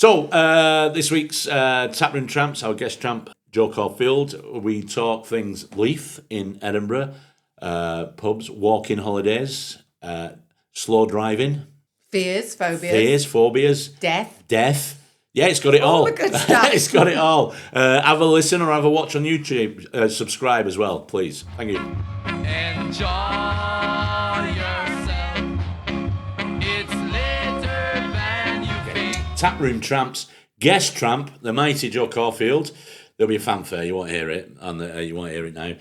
So, this week's Room Tramps, our guest tramp, Joe Caulfield. We talk things Leith in Edinburgh, pubs, walking holidays, slow driving. Fears, phobias. Death. Yeah, it's got it all. The good stuff. It's got it all. Have a listen or have a watch on YouTube. Subscribe as well, please. Thank you. Enjoy yourself. It's later than you think. Room Tramps, guest tramp, the mighty Joe Caulfield. There'll be a fanfare. You won't hear it, and you won't hear it now.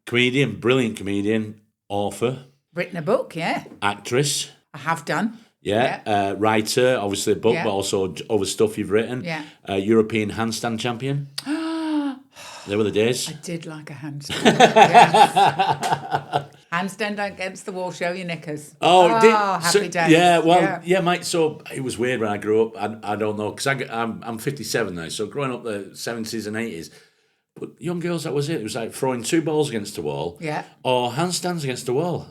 Comedian, brilliant comedian, author, Written a book, yeah. actress. I have done. Yeah. Writer, obviously a book, Yeah. but also other stuff you've written. Yeah. European handstand champion. There were the days. I did like a handstand. Yes. Handstand against the wall, show your knickers. Happy days. Yeah, well, yeah, mate. So it was weird when I grew up. I don't know, because I'm 57 now. So growing up the 70s and 80s, but young girls, that was it. It was like throwing two balls against the wall. Yeah. Or handstands against the wall.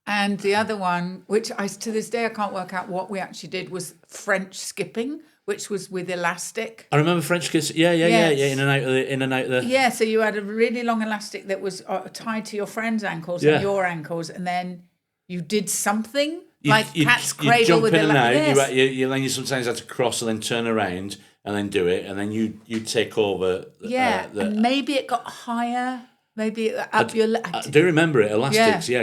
And the other one, which to this day I can't work out what we actually did, was French skipping, which was with elastic. I remember French kiss. Yeah. In and out of the. Yeah, so you had a really long elastic that was tied to your friend's ankles and your ankles, and then you did something like cat's cradle with in and out. Yes. You sometimes had to cross and then turn around and then do it, and then you take over. And maybe it got higher. Maybe up your. I do remember it. Elastics. Yeah.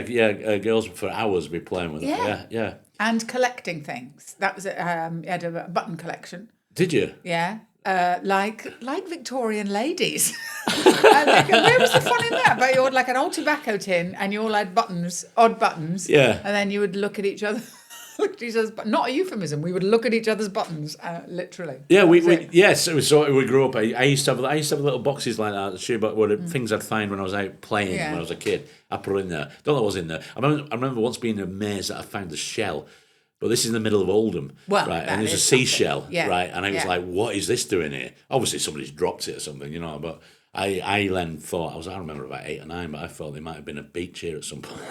Girls for hours would be playing with it. Yeah. And collecting things. That was it. You had a button collection. Did you? Yeah. Like Victorian ladies. Where was the fun in that? But you had like an old tobacco tin, and you all had buttons, odd buttons. Yeah. And then you would look at each other. Not a euphemism. We would look at each other's buttons, literally. Yeah, So we grew up. I used to have little boxes like that. Things I'd find when I was out playing when I was a kid. I put it in there. Don't know what was in there. I remember once being amazed that I found a shell. But this is in the middle of Oldham, right? And there's a seashell, right? And I was like, "What is this doing here?" Obviously, somebody's dropped it or something, But I then thought I remember about 8 or 9, but I thought there might have been a beach here at some point.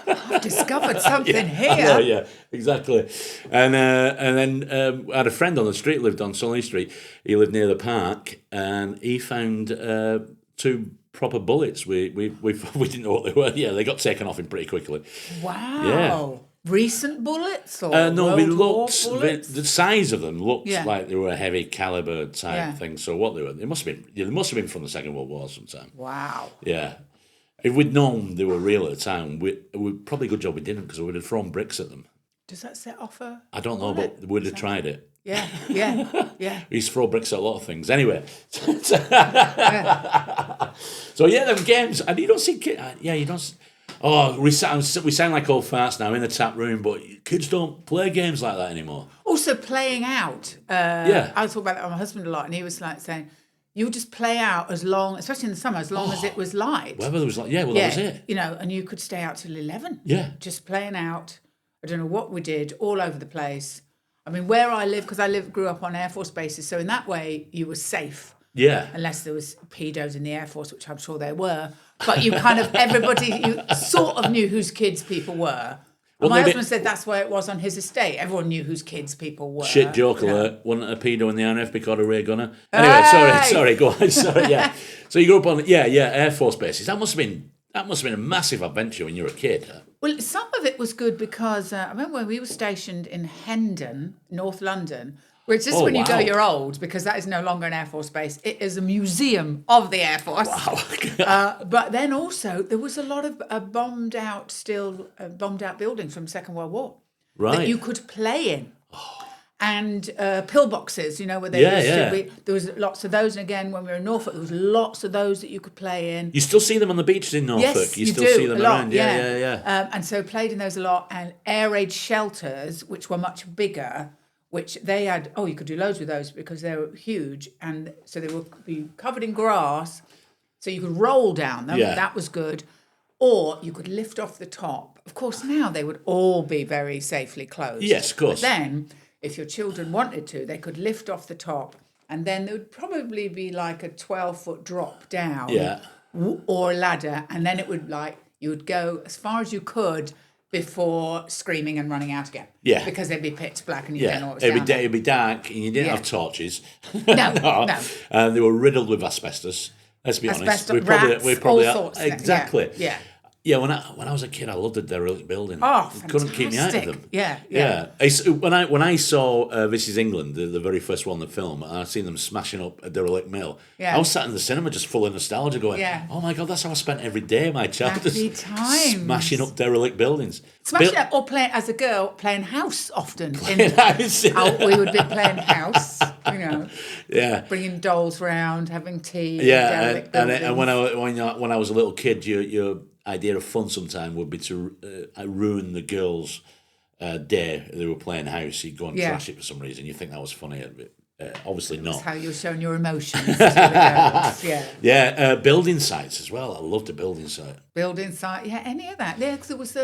I've discovered something here. I know, yeah, exactly. And then I had a friend on the street, lived on Sully Street. He lived near the park, and he found 2 proper bullets. We didn't know what they were. Yeah, they got taken off him pretty quickly. Wow. Yeah. Recent bullets or no, bullets? The size of them looked like they were a heavy caliber type thing. So what they were, they must have been from the Second World War sometime. Wow. Yeah. If we'd known they were real at the time, we probably a good job we didn't, because we would have thrown bricks at them. Does that set off a... I don't know, but we'd have tried it. Yeah. We used to throw bricks at a lot of things. Anyway. So them games, and you don't see kids. You don't. Oh, we sound like old farts now in the tap room, but kids don't play games like that anymore. Also, playing out. I was talking about that with my husband a lot, and he was like saying, you would just play out as long, especially in the summer, as long as it was light. Weather was like, that was it. And you could stay out till 11. Yeah. Just playing out. I don't know what we did, all over the place. I mean, where I live, because grew up on Air Force bases, so in that way, you were safe. Yeah. Unless there was pedos in the Air Force, which I'm sure there were. But you you sort of knew whose kids people were. Well, my husband said that's why it was on his estate. Everyone knew whose kids people were. Shit joke alert. Wasn't a pedo in the RNF because of Ray Gunner. Anyway, sorry, go on. Sorry, yeah. So you grew up on Air Force bases. That must have been a massive adventure when you were a kid. Well, some of it was good because I remember when we were stationed in Hendon, North London, which is when you go, you're old, because that is no longer an Air Force base. It is a museum of the Air Force. Wow. But then also, there was a lot of bombed out buildings from Second World War that you could play in. And pillboxes, where they used to be. There was lots of those. And again, when we were in Norfolk, there was lots of those that you could play in. You still see them on the beaches in Norfolk? Yes, you still see them a lot, around? Yeah. And so played in those a lot. And air raid shelters, which were much bigger, which they had, you could do loads with those because they were huge. And so they would be covered in grass, so you could roll down them. Yeah. That was good. Or you could lift off the top. Of course, now they would all be very safely closed. Yes, of course. But then, if your children wanted to, they could lift off the top, and then there would probably be like a 12-foot drop down or a ladder, and then it would you would go as far as you could before screaming and running out again. Yeah. Because it'd be pitch black and you didn't know what was it'd down be dark and you didn't Yeah. have torches. No. And they were riddled with asbestos. Let's be honest. Asbestos, rats, all sorts. Exactly. Yeah. Yeah, when I was a kid, I loved the derelict building. Oh, Couldn't keep me out of fantastic. them. Yeah. When I saw This Is England, the very first one, the film, and I seen them smashing up a derelict mill. Yeah. I was sat in the cinema just full of nostalgia, going, Yeah. "Oh my God, that's how I spent every day of my childhood, Happy times. smashing up derelict buildings." Smashing up or playing, as a girl, playing house often. House, yeah. We would be playing house, Yeah. bringing dolls round, having tea. in Yeah, derelict and buildings. when I was a little kid, your idea of fun sometime would be to ruin the girls' day. They were playing house. You'd go and trash it for some reason. You think that was funny. Obviously not. That's how you're showing your emotions to the girls. Yeah. Yeah, building sites as well. I loved a building site. Building site, any of that. Yeah, because there was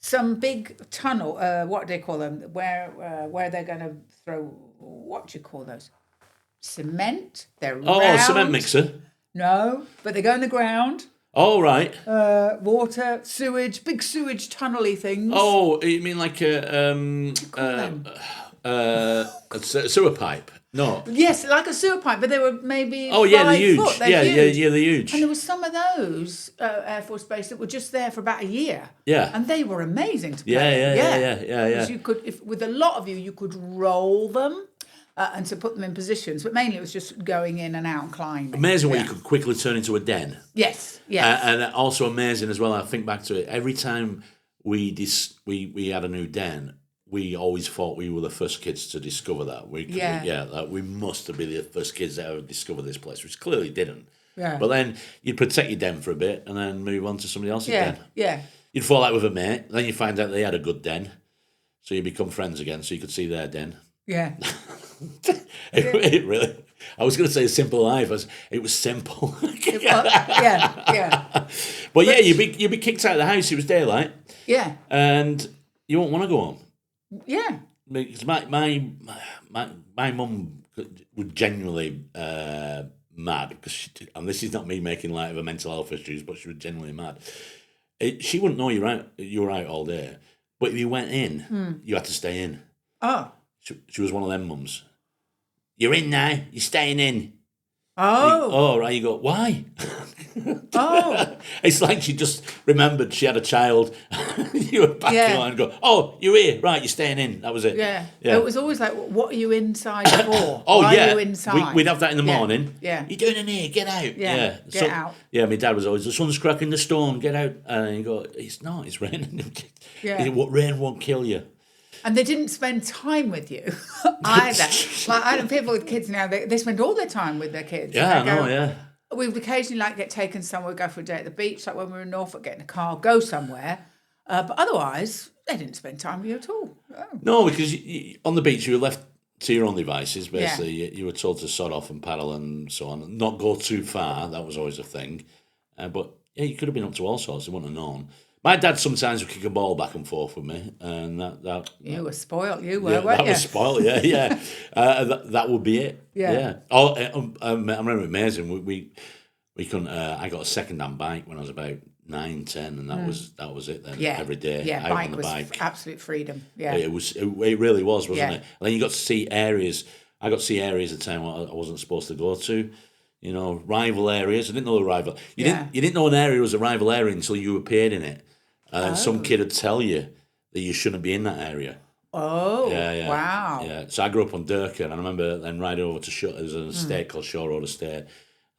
some big tunnel. What do they call them? Where they're going to throw? What do you call those? Cement. They're round. Cement mixer. No, but they go in the ground. Oh, right. Water, sewage, big sewage tunnel-y things. Oh, you mean like a sewer pipe? No. Yes, like a sewer pipe, but they were maybe Oh, yeah, 5 they're huge. foot. They're Yeah, huge. they're huge. And there was some of those Air Force Base that were just there for about a year. Yeah. And they were amazing to play. Yeah. Because you could, with a lot of you could roll them and to put them in positions, but mainly it was just going in and out and climbing. Amazing what you could quickly turn into a den. Yes. And also amazing as well, I think back to it, every time we had a new den, we always thought we were the first kids to discover that. We must have been the first kids that ever discovered this place, which clearly didn't. Yeah. But then you'd protect your den for a bit and then move on to somebody else's den. Yeah. You'd fall out with a mate, then you find out they had a good den, so you become friends again, so you could see their den. Yeah. It really. I was going to say simple life. It was simple. Yeah. But yeah, you'd be kicked out of the house. It was daylight. Yeah. And you won't want to go home. Yeah. Because my mum was genuinely mad, because and this is not me making light of her mental health issues, but she was genuinely mad. She wouldn't know you were out all day, but if you went in, you had to stay in. Oh. She was one of them mums. You're in now. You're staying in. Oh. Right. You go, why? Oh. It's like she just remembered she had a child. You were back on and go, oh, you're here. Right, you're staying in. That was it. Yeah. It was always like, what are you inside for? Oh, Why yeah. are you inside? We'd have that in the morning. Yeah. You're doing in here. Get out. Yeah. Get out. Yeah, my dad was always, the sun's cracking, the storm. Get out. And you go, it's not. It's raining. Yeah. What rain won't kill you. And they didn't spend time with you either. Like, I know people with kids now, they spend all their time with their kids. Yeah, I know, yeah. We would occasionally get taken somewhere, go for a day at the beach, like when we were in Norfolk, get in a car, go somewhere. But otherwise, they didn't spend time with you at all. Oh. No, because on the beach you were left to your own devices, basically. Yeah. You were told to sod off and paddle and so on. Not go too far, that was always a thing. But yeah, you could have been up to all sorts, you wouldn't have known. My dad sometimes would kick a ball back and forth with me, and that you were spoiled. You were, yeah, weren't that you? was spoiled. Yeah. That would be it. Yeah. Oh, I remember amazing. We couldn't. I got a second-hand bike when I was about 9, 10, and that was it. Then every day, Yeah, out bike on the was bike. absolute freedom. Yeah, It was. It really was, wasn't Yeah. it? And then you got to see areas. I got to see areas at the time I wasn't supposed to go to. You know, rival areas. I didn't know the rival. You didn't know an area was a rival area until you appeared in it. And then some kid would tell you that you shouldn't be in that area. Oh, yeah. Wow. Yeah, so I grew up on Durka, and I remember then riding over to there's an estate called Shore Road Estate,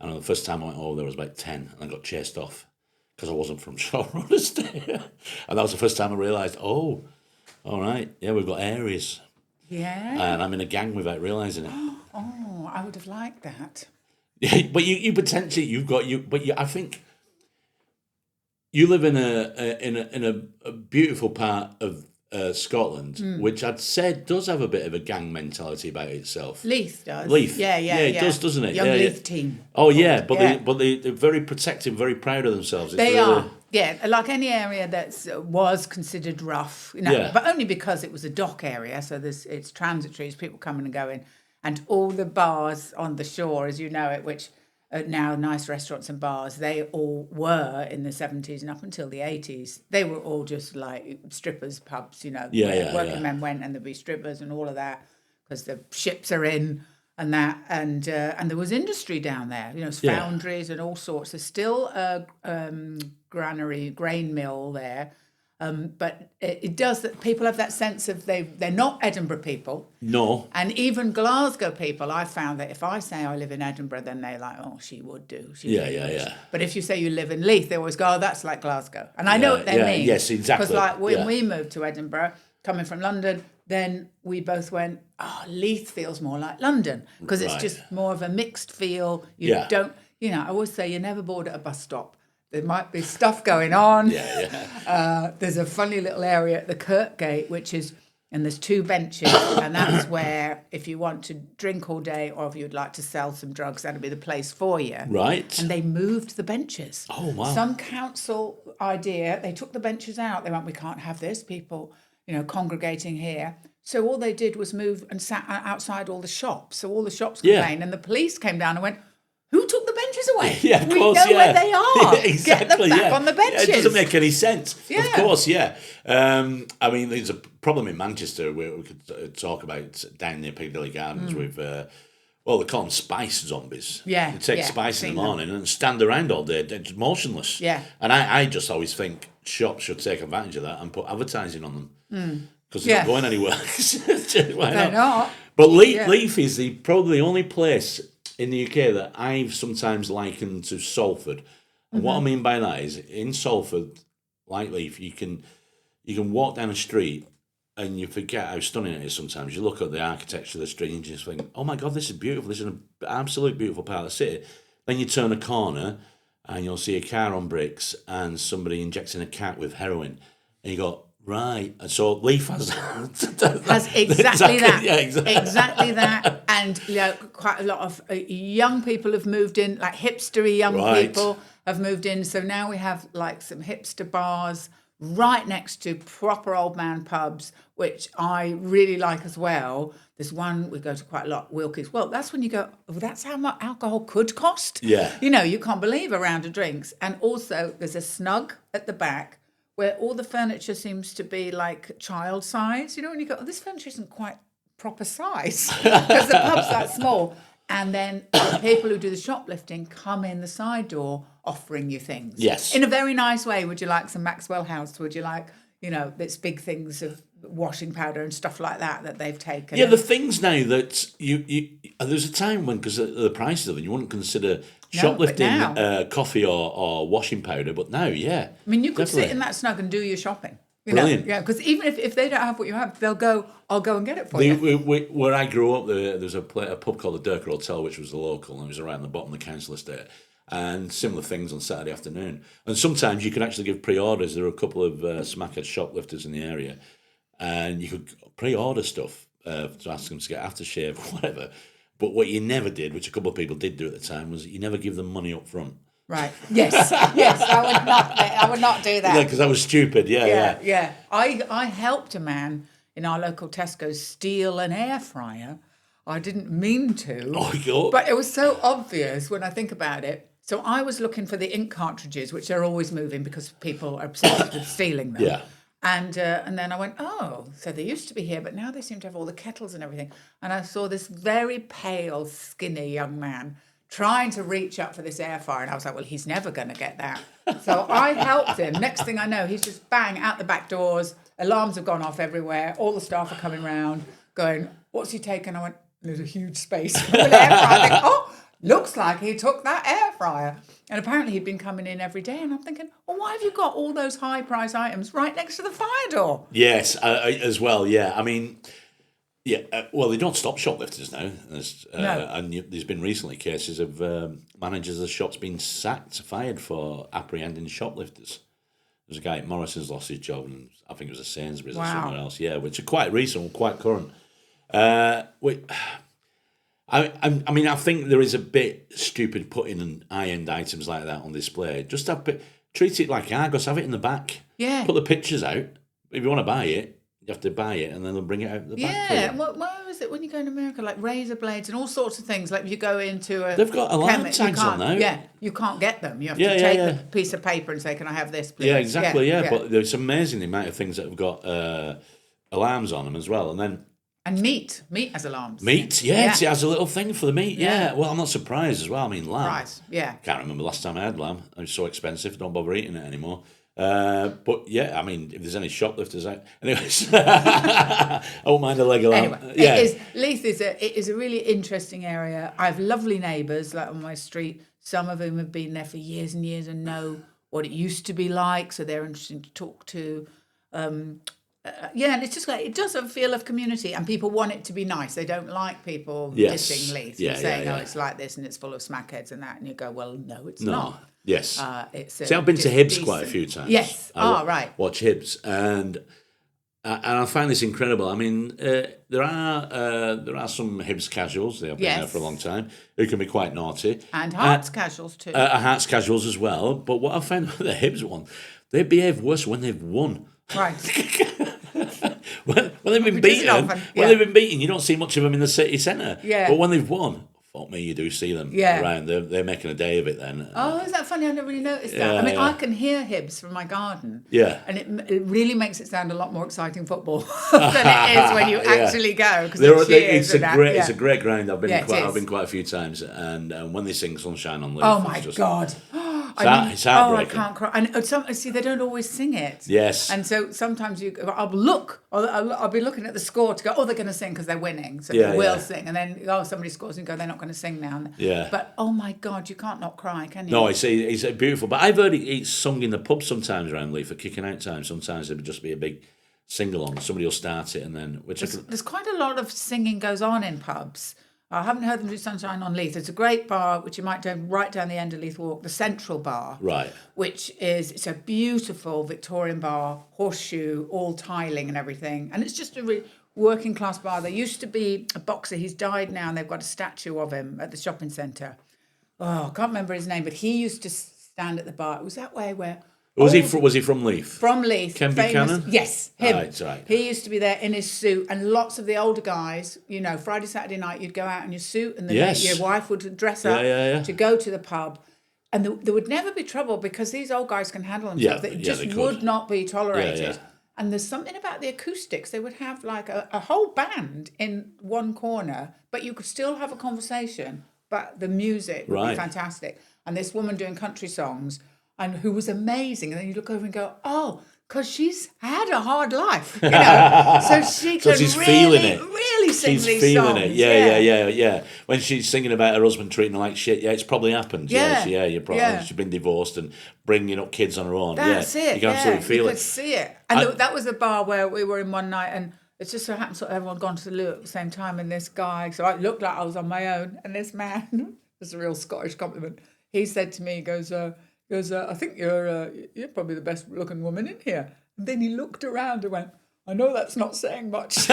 and the first time I went over there I was about 10, and I got chased off because I wasn't from Shore Road Estate. And that was the first time I realised, oh, all right, yeah, we've got areas. Yeah. And I'm in a gang without realising it. Oh, I would have liked that. Yeah, but you potentially, I think... You live in a beautiful part of Scotland, which I'd say does have a bit of a gang mentality about itself. Leith does. Leith, Yeah, it does, doesn't it? Young yeah, Leith team. Oh yeah, but they're very protective, very proud of themselves. They are. Yeah, like any area that was considered rough, but only because it was a dock area, so it's transitory, it's people coming and going, and all the bars on the shore, as you know it, which now nice restaurants and bars, they all were in the 70s and up until the 80s. They were all just like strippers pubs, where working men went and there'd be strippers and all of that because the ships are in and that. And there was industry down there, foundries and all sorts. There's still a grain mill there. But it does that people have that sense of they're not Edinburgh people. No. And even Glasgow people, I found that if I say I live in Edinburgh, then they're like, oh, she would do. Yeah. But if you say you live in Leith, they always go, oh, that's like Glasgow. And I know what they mean. Yes, exactly. Because like when we moved to Edinburgh, coming from London, then we both went, oh, Leith feels more like London because it's just more of a mixed feel. You don't, I always say you're never bored at a bus stop. There might be stuff going on. There's a funny little area at the Kirkgate, and there's 2 benches, and that's where if you want to drink all day or if you'd like to sell some drugs, that'd be the place for you. Right. And they moved the benches. Oh, wow. Some council idea, they took the benches out. They went, we can't have this, people, congregating here. So all they did was move and sat outside all the shops. So all the shops complained, and the police came down and went, who took the benches away? Yeah, of we course, know where they are. Exactly, Get them back on the benches. It doesn't make any sense. Yeah. Of course, yeah. There's a problem in Manchester where we could talk about down near Piccadilly Gardens with, they call them spice zombies. Yeah. They take spice in the morning and stand around all day, just motionless. Yeah. And I just always think shops should take advantage of that and put advertising on them. Because they're not going anywhere. Why They're not. But Leith is probably the only place in the UK that I've sometimes likened to Salford. And what I mean by that is in Salford, like Leith, you can walk down a street and you forget how stunning it is sometimes. You look at the architecture of the street and you just think, oh my God, this is beautiful. This is an absolute beautiful part of the city. Then you turn a corner and you'll see a car on bricks and somebody injecting a cat with heroin. And you go, right. And so Leith has exactly that. Yeah, exactly. Exactly that. And quite a lot of young people have moved in, like hipstery young people have moved in. So now we have like some hipster bars right next to proper old man pubs, which I really like as well. There's one we go to quite a lot, Wilkie's. Well, that's when you go, oh, that's how much alcohol could cost. Yeah. You can't believe a round of drinks. And also there's a snug at the back where all the furniture seems to be like child size. When you go, oh, this furniture isn't quite proper size because the pub's that small. And then the people who do the shoplifting come in the side door offering you things. Yes. In a very nice way. Would you like some Maxwell House? Would you like, it's big things of washing powder and stuff like that they've taken. Yeah, the things now that you there's a time when, because of the prices of it, you wouldn't consider shoplifting coffee or washing powder, but now, yeah. I mean, you could definitely sit in that snug and do your shopping. Brilliant. Yeah, because even if they don't have what you have, they'll go, I'll go and get it for you. Where I grew up, there's a pub called the Durker Hotel, which was the local, and it was around the bottom of the council estate. And similar things on Saturday afternoon. And sometimes you could actually give pre-orders. There were a couple of smackhead shoplifters in the area, and you could pre-order stuff to ask them to get aftershave or whatever. But what you never did, which a couple of people did do at the time, was you never give them money up front. Right. Yes. I would not do that. Yeah, because that was stupid. Yeah. I helped a man in our local Tesco steal an air fryer. I didn't mean to. But it was so obvious when I think about it. So I was looking for the ink cartridges, which are always moving because people are obsessed with stealing them. Yeah. And then I went, oh, so they used to be here, but now they seem to have all the kettles and everything. And I saw this very pale, skinny young man trying to reach up for this air fryer. And I was like, well, he's never going to get that. So I helped him. Next thing I know, he's just bang out the back doors. Alarms have gone off everywhere. All the staff are coming round going, what's he taken? I went, there's a huge space for an air fryer. I think, oh, looks like he took that air fryer. And apparently he'd been coming in every day. And I'm thinking, well, why have you got all those high price items right next to the fire door? Yes, as well, yeah. I mean, well, they don't stop shoplifters now. No. And there's been recently cases of managers of shops being fired for apprehending shoplifters. There's a guy at Morrison's lost his job, and I think it was a Sainsbury's or somewhere else. Yeah, which are quite recent, quite current. I mean, I think there is a bit stupid putting high-end items like that on display. Just treat it like Argos, have it in the back. Yeah. Put the pictures out. If you want to buy it, You have to buy it, and then they'll bring it out the back for you. Yeah, where is it when you go in America? Like razor blades and all sorts of things. Like if you go into a... They've got alarm tags on now. Yeah, you can't get them. You have to take the piece of paper and say, can I have this, please? Yeah, exactly, yeah. But it's amazing the amount of things that have got alarms on them as well. And then... And meat has alarms. Meat, it has a little thing for the meat, yeah. Well, I'm not surprised as well. I mean, lamb. Right, yeah. Can't remember the last time I had lamb. It's so expensive, don't bother eating it anymore. But yeah, I mean, if there's any shoplifters out, anyways, I won't mind a leg of lamb. Anyway, Leith is a really interesting area. I have lovely neighbours like on my street. Some of whom have been there for years and years and know what it used to be like, so they're interesting to talk to. And it's just like it does have a feel of community, and people want it to be nice. They don't like people dissing Leith and saying, "Oh, it's like this and it's full of smackheads and that," and you go, "Well, no, it's not." Yes. See, I've been to Hibs quite a few times. Yes. Right. Watch Hibs, and I find this incredible. I mean, there are some Hibs casuals. They have been there for a long time who can be quite naughty, and Hearts casuals too. Hearts casuals as well. But what I found with the Hibs one, they behave worse when they've won. Right. when they've been beaten, you don't see much of them in the city centre. Yeah. But when they've won, fuck me, you do see them around. They're making a day of it then. Oh, is that funny? I never really noticed that. I mean, I can hear Hibs from my garden. Yeah. And it really makes it sound a lot more exciting football than it is when you actually go. It's a great ground. I've been quite a few times, and when they sing "Sunshine on Leith," oh my God. It's heartbreaking. I can't cry. And see, they don't always sing it. Yes. And so sometimes I'll be looking at the score to go, oh, they're going to sing because they're winning. So they will sing. And then, somebody scores and go, they're not going to sing now. Yeah. But, oh my God, you can't not cry, can you? No, it's beautiful. But I've heard it's sung in the pub sometimes around Leith for kicking out time. Sometimes it would just be a big sing-along. Somebody will start it and then... There's quite a lot of singing goes on in pubs. I haven't heard them do Sunshine on Leith. It's a great bar, which you might do right down the end of Leith Walk, the Central Bar. Right. It's a beautiful Victorian bar, horseshoe, all tiling and everything. And it's just a really working class bar. There used to be a boxer. He's died now, and they've got a statue of him at the shopping centre. Oh, I can't remember his name, but he used to stand at the bar. It was that way where... Was he from Leith? From Leith. Ken Buchanan? Yes, him. Right. He used to be there in his suit, and lots of the older guys, Friday, Saturday night, you'd go out in your suit, and then your wife would dress up to go to the pub. And there would never be trouble because these old guys can handle themselves. It just would not be tolerated. And there's something about the acoustics. They would have like a whole band in one corner, but you could still have a conversation, but the music would be fantastic. And this woman doing country songs, and who was amazing. And then you look over and go, oh, because she's had a hard life, So she can really sing she's these feeling songs. It. Yeah. When she's singing about her husband treating her like shit, it's probably happened. She's been divorced and bringing up kids on her own. That's it. You can absolutely feel you it. could see it. And that was a bar where we were in one night, and it just so happened everyone had gone to the loo at the same time, and this guy, so I looked like I was on my own, and this man, it's a real Scottish compliment, he said to me, he goes, I think you're probably the best looking woman in here. And then he looked around and went, I know that's not saying much. It's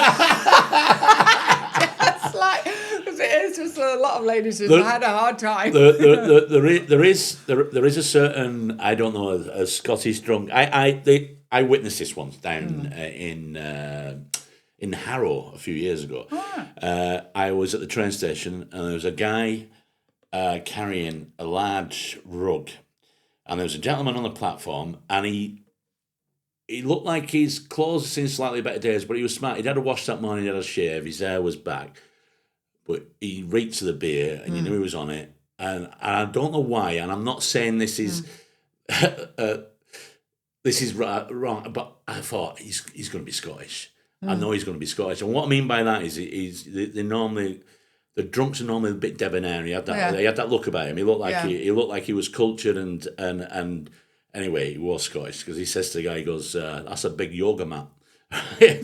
like, because it is just a lot of ladies who've had a hard time. There is a certain, I don't know, a Scottish drunk. I witnessed this once down in Harrow a few years ago. I was at the train station, and there was a guy carrying a large rug. And there was a gentleman on the platform, and he looked like his clothes had seen slightly better days, but he was smart. He'd had a wash that morning, he'd had a shave, his hair was back. But he reached to the beer, and you knew he was on it. And I don't know why, and I'm not saying this is wrong, but I thought he's going to be Scottish. I know he's going to be Scottish. And what I mean by that is they normally... The drunks are normally a bit debonair. He had that look about him. He looked like he was cultured and anyway, he was Scottish because he says to the guy, he goes, "That's a big yoga mat."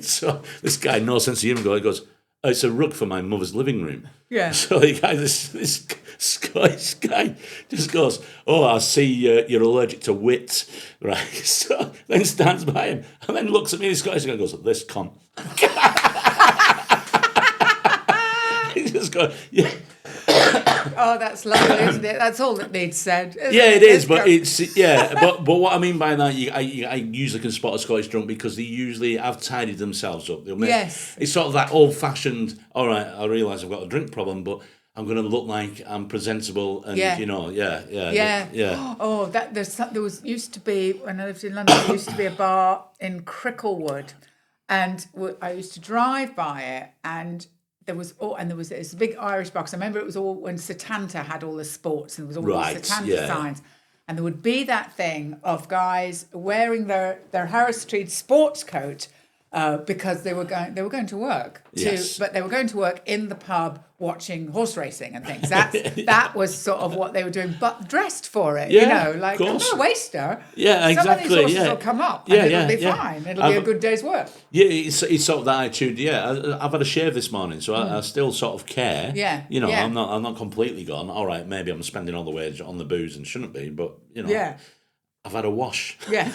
So this guy, no sense of humour, he goes, "Oh, it's a rug for my mother's living room." Yeah. So the guy, this Scottish guy, just goes, "Oh, I see you're allergic to wit, right?" So then stands by him and then looks at me. The Scottish guy goes, "This cunt." Just go, yeah. Oh, that's lovely, isn't it? That's all that needs said. Yeah, it is, but but what I mean by that, I usually can spot a Scottish drunk because they usually have tidied themselves up. Yes. It's sort of that old-fashioned, all right, I realise I've got a drink problem, but I'm going to look like I'm presentable and, Yeah. yeah. Oh, used to be, when I lived in London, there used to be a bar in Cricklewood, and I used to drive by it, and there was this big Irish bar, 'cause I remember it was all when Setanta had all the sports, and there was all the Setanta signs. And there would be that thing of guys wearing their Harris Street sports coat because they were going to work. But they were going to work in the pub watching horse racing and things. That was sort of what they were doing, but dressed for it. Like I'm not a waster. Yeah, exactly. Some of these horses will come up and it'll be fine. It'll be a good day's work. Yeah, it's sort of that attitude. Yeah, I've had a shave this morning, so I still sort of care. Yeah, I'm not completely gone. All right, maybe I'm spending all the wage on the booze and shouldn't be, but Yeah. I've had a wash. Yeah.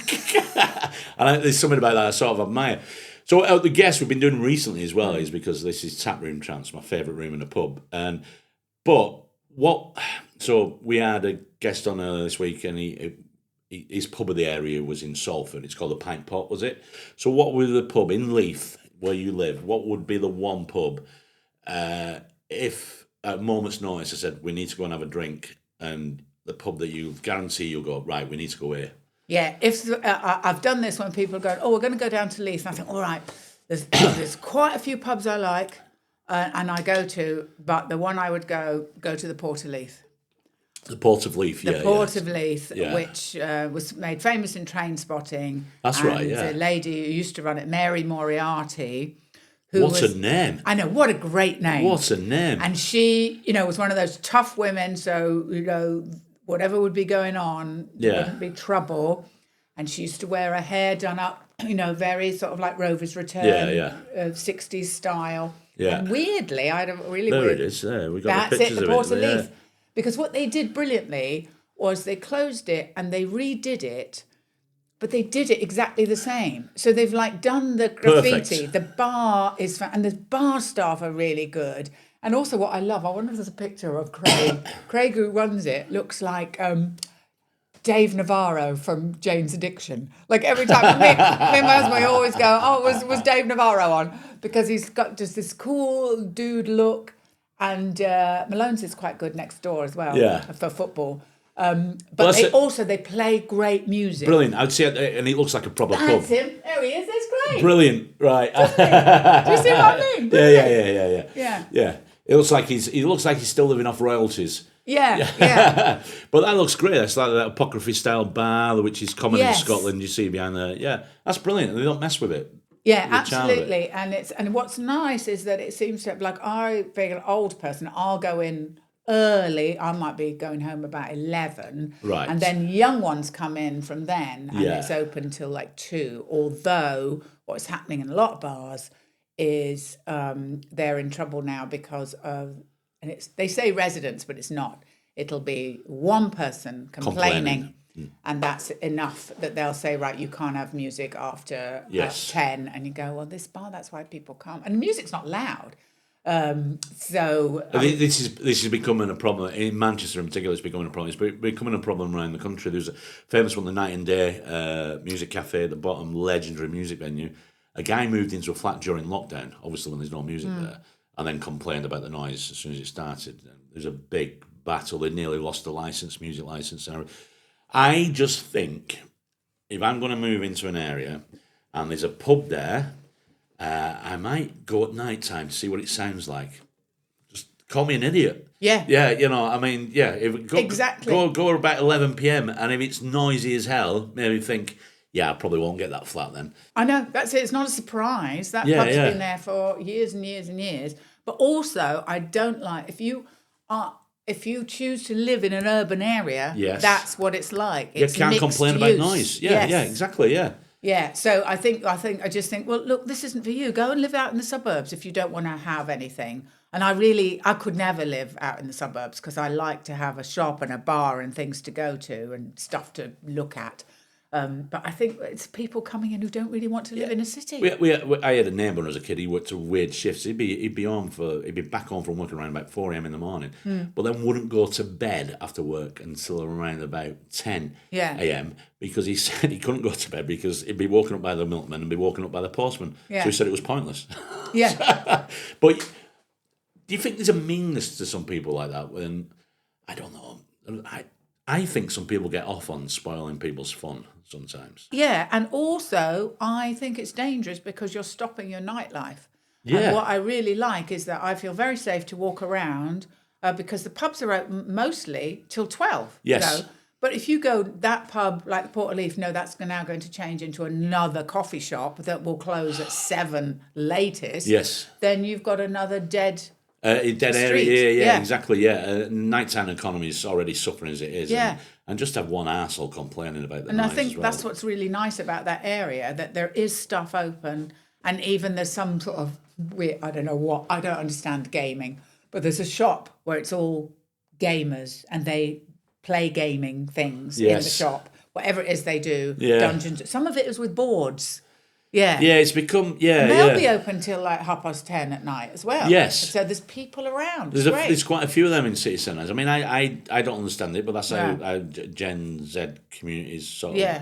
And there's something about that I sort of admire. So the guest we've been doing recently as well is because this is Room Tramps, my favourite room in a pub. So we had a guest on earlier this week, and his pub of the area was in Salford. It's called the Pint Pot, was it? So what was the pub in Leith, where you live? What would be the one pub if at a moment's notice I said, we need to go and have a drink, and the pub that you guarantee you'll go, right, we need to go here? Yeah, I've done this when people go, we're going to go down to Leith, and I think, all right, there's quite a few pubs I like, and I go to, but the one I would go to the Port of Leith. The Port of Leith, The Port of Leith, which was made famous in train spotting. That's right, yeah. The lady who used to run it, Mary Moriarty. What a name. I know, what a great name. What a name. And she, was one of those tough women, so, whatever would be going on, there wouldn't be trouble. And she used to wear her hair done up, very sort of like Rover's Return, 60s style. Yeah. And weirdly, I had a really there weird... it is, yeah. We got the That's pictures it, the of Port of it. Leith. Because what they did brilliantly was they closed it and they redid it, but they did it exactly the same. So they've done the graffiti. Perfect. The bar is... And the bar staff are really good. And also what I love, I wonder if there's a picture of Craig. Craig, who runs it, looks like Dave Navarro from Jane's Addiction. Like every time, me and my husband always go, was Dave Navarro on? Because he's got just this cool dude look. And Malone's is quite good next door as well for football. But they play great music. Brilliant. I'd say, and it looks like a proper pub. That's him. There he is. That's great. Brilliant. Right. Do you see what I mean? Yeah. It looks like he's still living off royalties. Yeah. But that looks great. It's like that apocryphy style bar, which is common in Scotland. You see behind there. Yeah, that's brilliant. They don't mess with it. Yeah, absolutely. And what's nice is that it seems to I, being an old person, I'll go in early. I might be going home about 11. Right. And then young ones come in from then, and it's open till 2. Although what's happening in a lot of bars is they're in trouble now because of, and they say residents, but it's not. It'll be one person complaining. And that's enough that they'll say, right, you can't have music after 10. And you go, well, this bar, that's why people come. And the music's not loud. This is becoming a problem. In Manchester in particular, it's becoming a problem. It's becoming a problem around the country. There's a famous one, the Night and Day Music Cafe at the bottom, legendary music venue. A guy moved into a flat during lockdown, obviously when there's no music there, and then complained about the noise as soon as it started. There's a big battle. They nearly lost the music license. I just think if I'm going to move into an area and there's a pub there, I might go at night time to see what it sounds like. Just call me an idiot. Yeah. Yeah, exactly. Go about 11 p.m. and if it's noisy as hell, maybe think, I probably won't get that flat then. I know, that's it. It's not a surprise. That pub's been there for years and years and years. But also, I don't like, if you choose to live in an urban area, that's what it's like. You can't complain about noise. Yeah, exactly, yeah. Yeah, so I just think, well, look, this isn't for you. Go and live out in the suburbs if you don't want to have anything. And I could never live out in the suburbs because I like to have a shop and a bar and things to go to and stuff to look at. But I think it's people coming in who don't really want to live in a city. I had a neighbour when I was a kid. He worked weird shifts. He'd be back home from work around about 4 a.m. in the morning, but then wouldn't go to bed after work until around about 10 a.m. because he said he couldn't go to bed because he'd be woken up by the milkman and be woken up by the postman. So he said it was pointless. Yeah. But do you think there's a meanness to some people like that? When I don't know. I think some people get off on spoiling people's fun sometimes. Yeah, and also I think it's dangerous because you're stopping your nightlife. Yeah. And what I really like is that I feel very safe to walk around because the pubs are open mostly till 12. Yes. But if you go that pub like the Port of Leaf, that's now going to change into another coffee shop that will close at 7 latest. Yes. Then you've got another dead dead street. area, yeah, exactly, yeah. Nighttime economy is already suffering as it is. Yeah. And just have one arsehole complaining about the And noise I think as well. that's what's really nice about that area, that there is stuff open, and even there's some sort of weird, I don't know what, I don't understand gaming, but there's a shop where it's all gamers and they play gaming things in the shop. Whatever it is they do, dungeons. Some of it is with boards. Yeah. Yeah, it's become, And they'll be open till like 10:30 at night as well. Yes. So there's people around. There's quite a few of them in city centres. I mean, I don't understand it, but that's how Gen Z communities sort of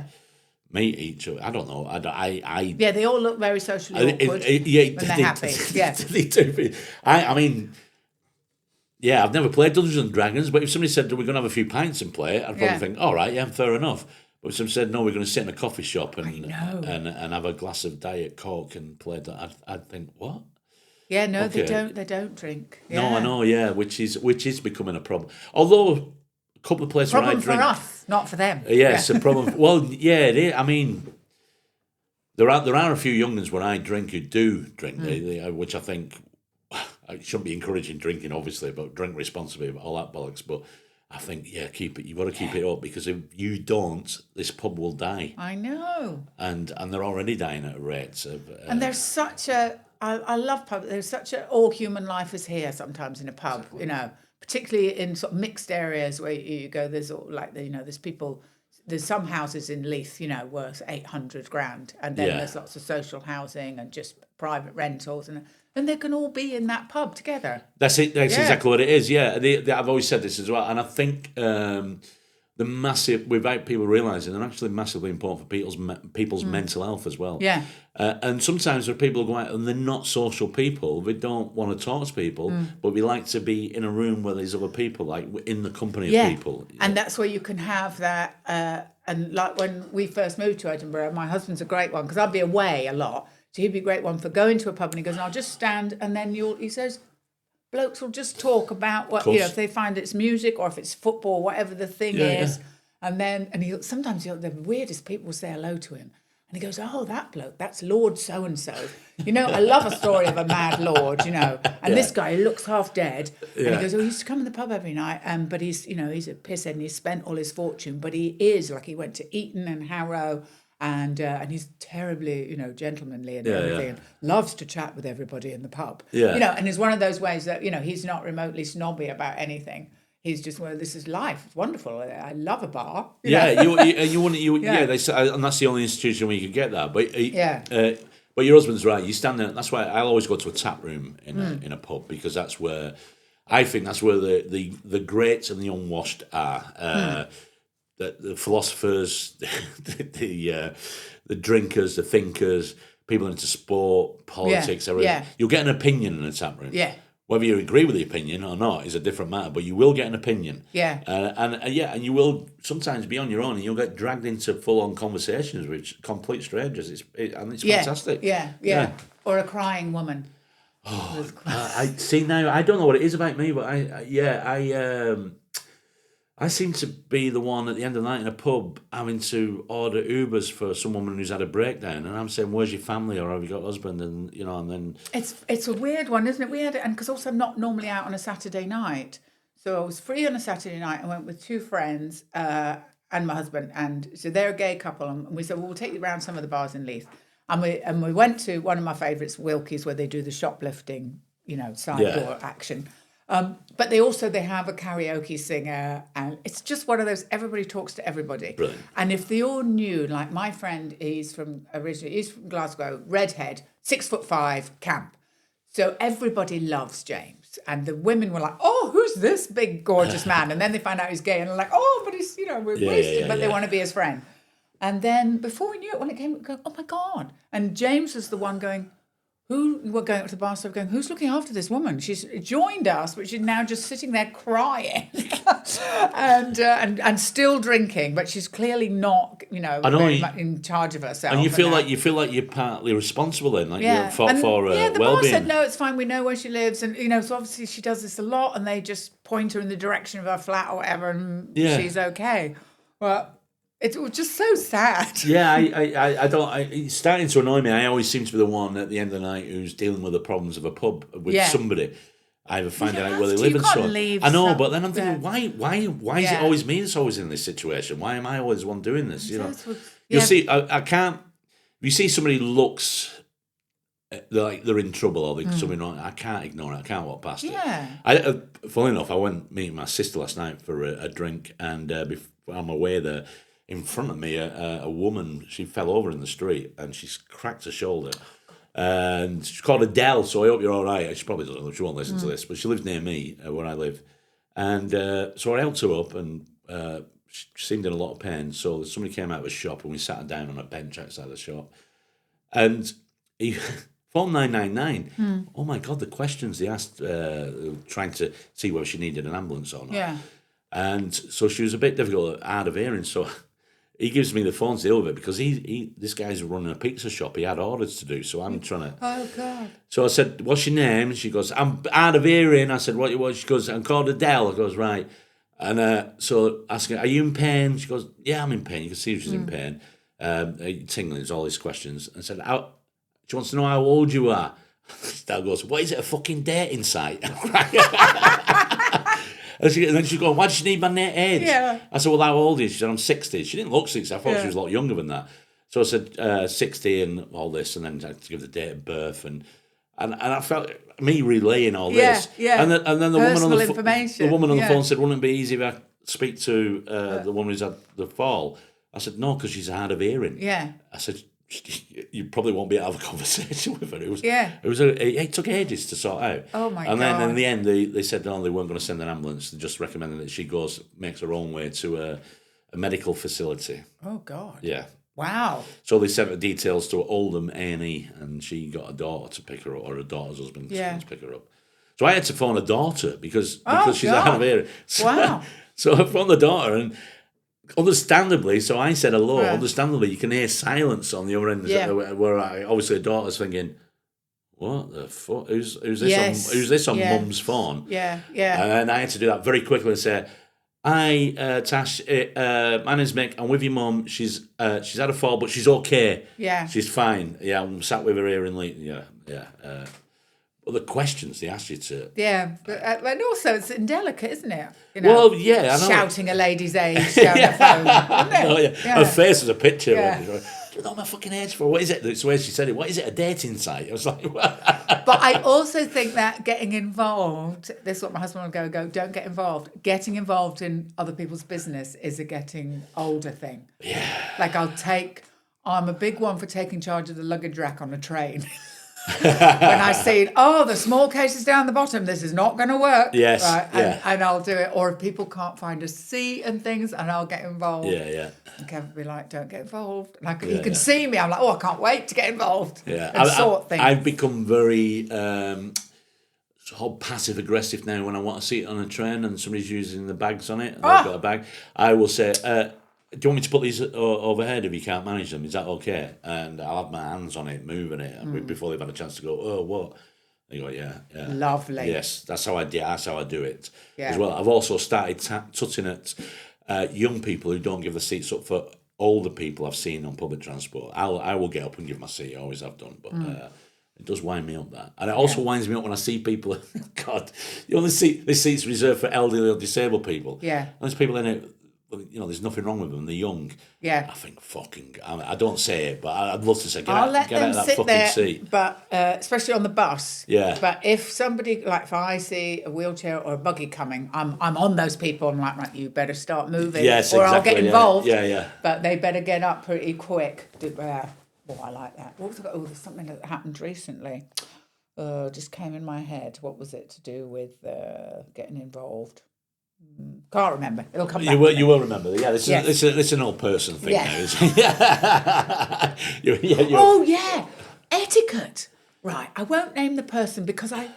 meet each other. I don't know. Yeah, they all look very socially awkward when they're happy. Yeah. They do. I mean, yeah, I've never played Dungeons and Dragons, but if somebody said, we're going to have a few pints and play, I'd probably think, all right, yeah, fair enough. But if somebody said, no, we're going to sit in a coffee shop and have a glass of Diet Coke and play that, I'd think, what? Yeah, no, okay. They don't drink. Yeah. No, I know, yeah, which is becoming a problem. Although a couple of places where I drink... Problem for us, not for them. Yes, a problem. Well, yeah, it is. I mean, there are a few young'uns where I drink who do drink, which I think... I shouldn't be encouraging drinking, obviously, but drink responsibly, all that bollocks. But I think, keep it. You've got to keep it up because if you don't, this pub will die. I know. And they're already dying at rates of. And there's such a. I love pubs. There's such a all human life is here sometimes in a pub. Exactly. Particularly in sort of mixed areas where you go. There's there's people. There's some houses in Leith, worth 800 grand, and then there's lots of social housing and just private rentals, and they can all be in that pub together. That's it. That's exactly what it is. Yeah, I've always said this as well, and I think without people realising, they're actually massively important for people's mental health as well. Yeah. And sometimes there are people who go out and they're not social people. They don't want to talk to people, but we like to be in a room where there's other people, like in the company of people. And that's where you can have that. And like when we first moved to Edinburgh, my husband's a great one because I'd be away a lot. So he'd be a great one for going to a pub and he goes, I'll just stand and then he says, blokes will just talk about what, if they find it's music or if it's football, whatever the thing is. Yeah. And then, sometimes the weirdest people will say hello to him. And he goes, oh, that bloke, that's Lord so-and-so. I love a story of a mad lord, And this guy looks half dead. And he goes, he used to come in the pub every night. But he's, he's a pisshead and he's spent all his fortune. But he is, he went to Eton and Harrow. And he's terribly, gentlemanly and everything, and loves to chat with everybody in the pub. Yeah. And it's one of those ways that, he's not remotely snobby about anything. He's just, this is life. It's wonderful. I love a bar. You wouldn't. They say, and that's the only institution where you could get that. But but your husband's right. You stand there. That's why I always go to a tap room in a pub because that's where I think that's where the greats and the unwashed are. The philosophers, the drinkers, the thinkers, people into sport, politics, everything. Yeah. You'll get an opinion in a tap room. Yeah. Whether you agree with the opinion or not is a different matter, but you will get an opinion. Yeah. And you will sometimes be on your own and you'll get dragged into full-on conversations with complete strangers. It's fantastic. Yeah. Or a crying woman. Oh, I see now. I don't know what it is about me, but I seem to be the one at the end of the night in a pub having to order Ubers for some woman who's had a breakdown, and I'm saying, "Where's your family?" or "Have you got a husband?" And and then it's a weird one, isn't it? We had it, and because also I'm not normally out on a Saturday night, so I was free on a Saturday night. I went with two friends and my husband, and so they're a gay couple, and we said, "Well, we'll take you around some of the bars in Leith," and we went to one of my favourites, Wilkie's, where they do the shoplifting, side door action. But they have a karaoke singer, and it's just one of those, everybody talks to everybody. Brilliant. And if they all knew, like my friend, he's from Glasgow, redhead, 6'5", camp. So everybody loves James. And the women were like, oh, who's this big, gorgeous man? And then they find out he's gay and they're like, oh, but he's, we're wasted, but they want to be his friend. And then before we knew it, when it came, we go, oh my God. And James was the one going, we're going up to the bar stop going, who's looking after this woman? She's joined us, but she's now just sitting there crying and still drinking, but she's clearly not, very much in charge of herself. And you feel like you're partly responsible then, for the well-being. bar said, no, it's fine, we know where she lives. And, so obviously she does this a lot and they just point her in the direction of her flat or whatever and she's okay. Well, it was just so sad. Yeah, I don't. It's starting to annoy me. I always seem to be the one at the end of the night who's dealing with the problems of a pub with somebody. I either finding out where they live and so on. I know, but then I'm thinking, why is it always me that's always in this situation? Why am I always the one doing this? You'll see. I can't. If you see somebody looks like they're in trouble or something wrong, I can't ignore it. I can't walk past it. Funnily enough, I went meeting my sister last night for a drink, and before I'm away there. In front of me, a woman, she fell over in the street and she's cracked her shoulder. And she's called Adele, so I hope you're all right. She probably doesn't, she won't listen to this, but she lives near me, where I live. And so I helped her up and she seemed in a lot of pain. So somebody came out of a shop and we sat her down on a bench outside the shop. And he phoned 999. Oh my God, the questions they asked, trying to see whether she needed an ambulance or not. Yeah. And so she was a bit difficult, hard of hearing, so he gives me the phone to deal with it because this guy's running a pizza shop. He had orders to do, so I'm trying to. Oh God! So I said, "What's your name?" And she goes, "I'm hard of hearing." I said, "What you want?" She goes, "I'm called Adele." I goes, "Right." And so asking, "Are you in pain?" She goes, "Yeah, I'm in pain." You can see she's in pain. Tingling, all these questions. I said, she wants to know how old you are. Dad goes, "What is it? A fucking dating site?" And then she's going, "Why does she need my age?" Yeah. I said, "Well, how old are you?" She said, "I'm 60. She didn't look 60. I thought she was a lot younger than that. So I said, 60 and all this, and then I had to give the date of birth. And I felt me relaying all this. Yeah. And then the woman on the phone phone said, "Wouldn't it be easy if I speak to the woman who's had the fall?" I said, "No, because she's hard of hearing." Yeah. I said, "You probably won't be able to have a conversation with her." It took ages to sort out. Oh my God! And then in the end, they said no, they weren't going to send an ambulance. They just recommended that she makes her own way to a medical facility. Oh God! Yeah. Wow. So they sent her details to Oldham A&E, and she got a daughter to pick her up, or a daughter's husband to pick her up. So I had to phone a daughter because she's hard of hearing. Wow. So I phoned the daughter and. Understandably, so I said hello. Yeah. Understandably, you can hear silence on the other end. Yeah. Where obviously the daughter's thinking, "What the fuck? Who's this? Who's this on Mum's phone?" Yeah. And I had to do that very quickly and say, "Hi, Tash. My name's Mick. I'm with your mum. She's had a fall, but she's okay. Yeah, she's fine. Yeah, I'm sat with her here in Leeds. Yeah." But the questions they ask you to... Yeah, but and also it's indelicate, isn't it? Well, yeah, I know. Shouting a lady's age down the phone, isn't it? Her face was a picture. Yeah. Do you know my fucking age for? What is it? It's the way she said it. What is it, a dating site? I was like... But I also think that getting involved, this is what my husband will go, don't get involved. Getting involved in other people's business is a getting older thing. Yeah. Like I'm a big one for taking charge of the luggage rack on a train. When I see, the small case is down the bottom, this is not going to work. Yes. Right? And I'll do it. Or if people can't find a seat and things, and I'll get involved. Yeah. And Kevin will be like, don't get involved. And you can see me, I'm like, I can't wait to get involed. Yeah. And sort things. I've become very passive aggressive now when I want a seat on a train and somebody's using the bags on it and they've got a bag. I will say, do you want me to put these overhead if you can't manage them? Is that okay? And I'll have my hands on it, moving it before they've had a chance to go, "Oh, what?" They go, yeah. Lovely. Yes, that's how I do it Yeah. as well. I've also started tutting at young people who don't give the seats up for older people I've seen on public transport. I will get up and give my seat. I always have done, but it does wind me up, that. And it also winds me up when I see people, God, you only see this seat's reserved for elderly or disabled people. Yeah. And there's people in it there's nothing wrong with them. They're young. Yeah. I think I don't say it, but I'd love to say, get I'll out, let get them out of that sit fucking there, seat. but especially on the bus. Yeah. But if somebody, like if I see a wheelchair or a buggy coming, I'm on those people. I'm like, right, you better start moving, Yes, or exactly, I'll get involved. Yeah. But they better get up pretty quick. I like that. There's something that happened recently. Just came in my head. What was it to do with getting involved? Can't remember. It'll come back. You will remember. Yeah, this is an old person thing now. Isn't it? Oh yeah, etiquette. Right. I won't name the person because I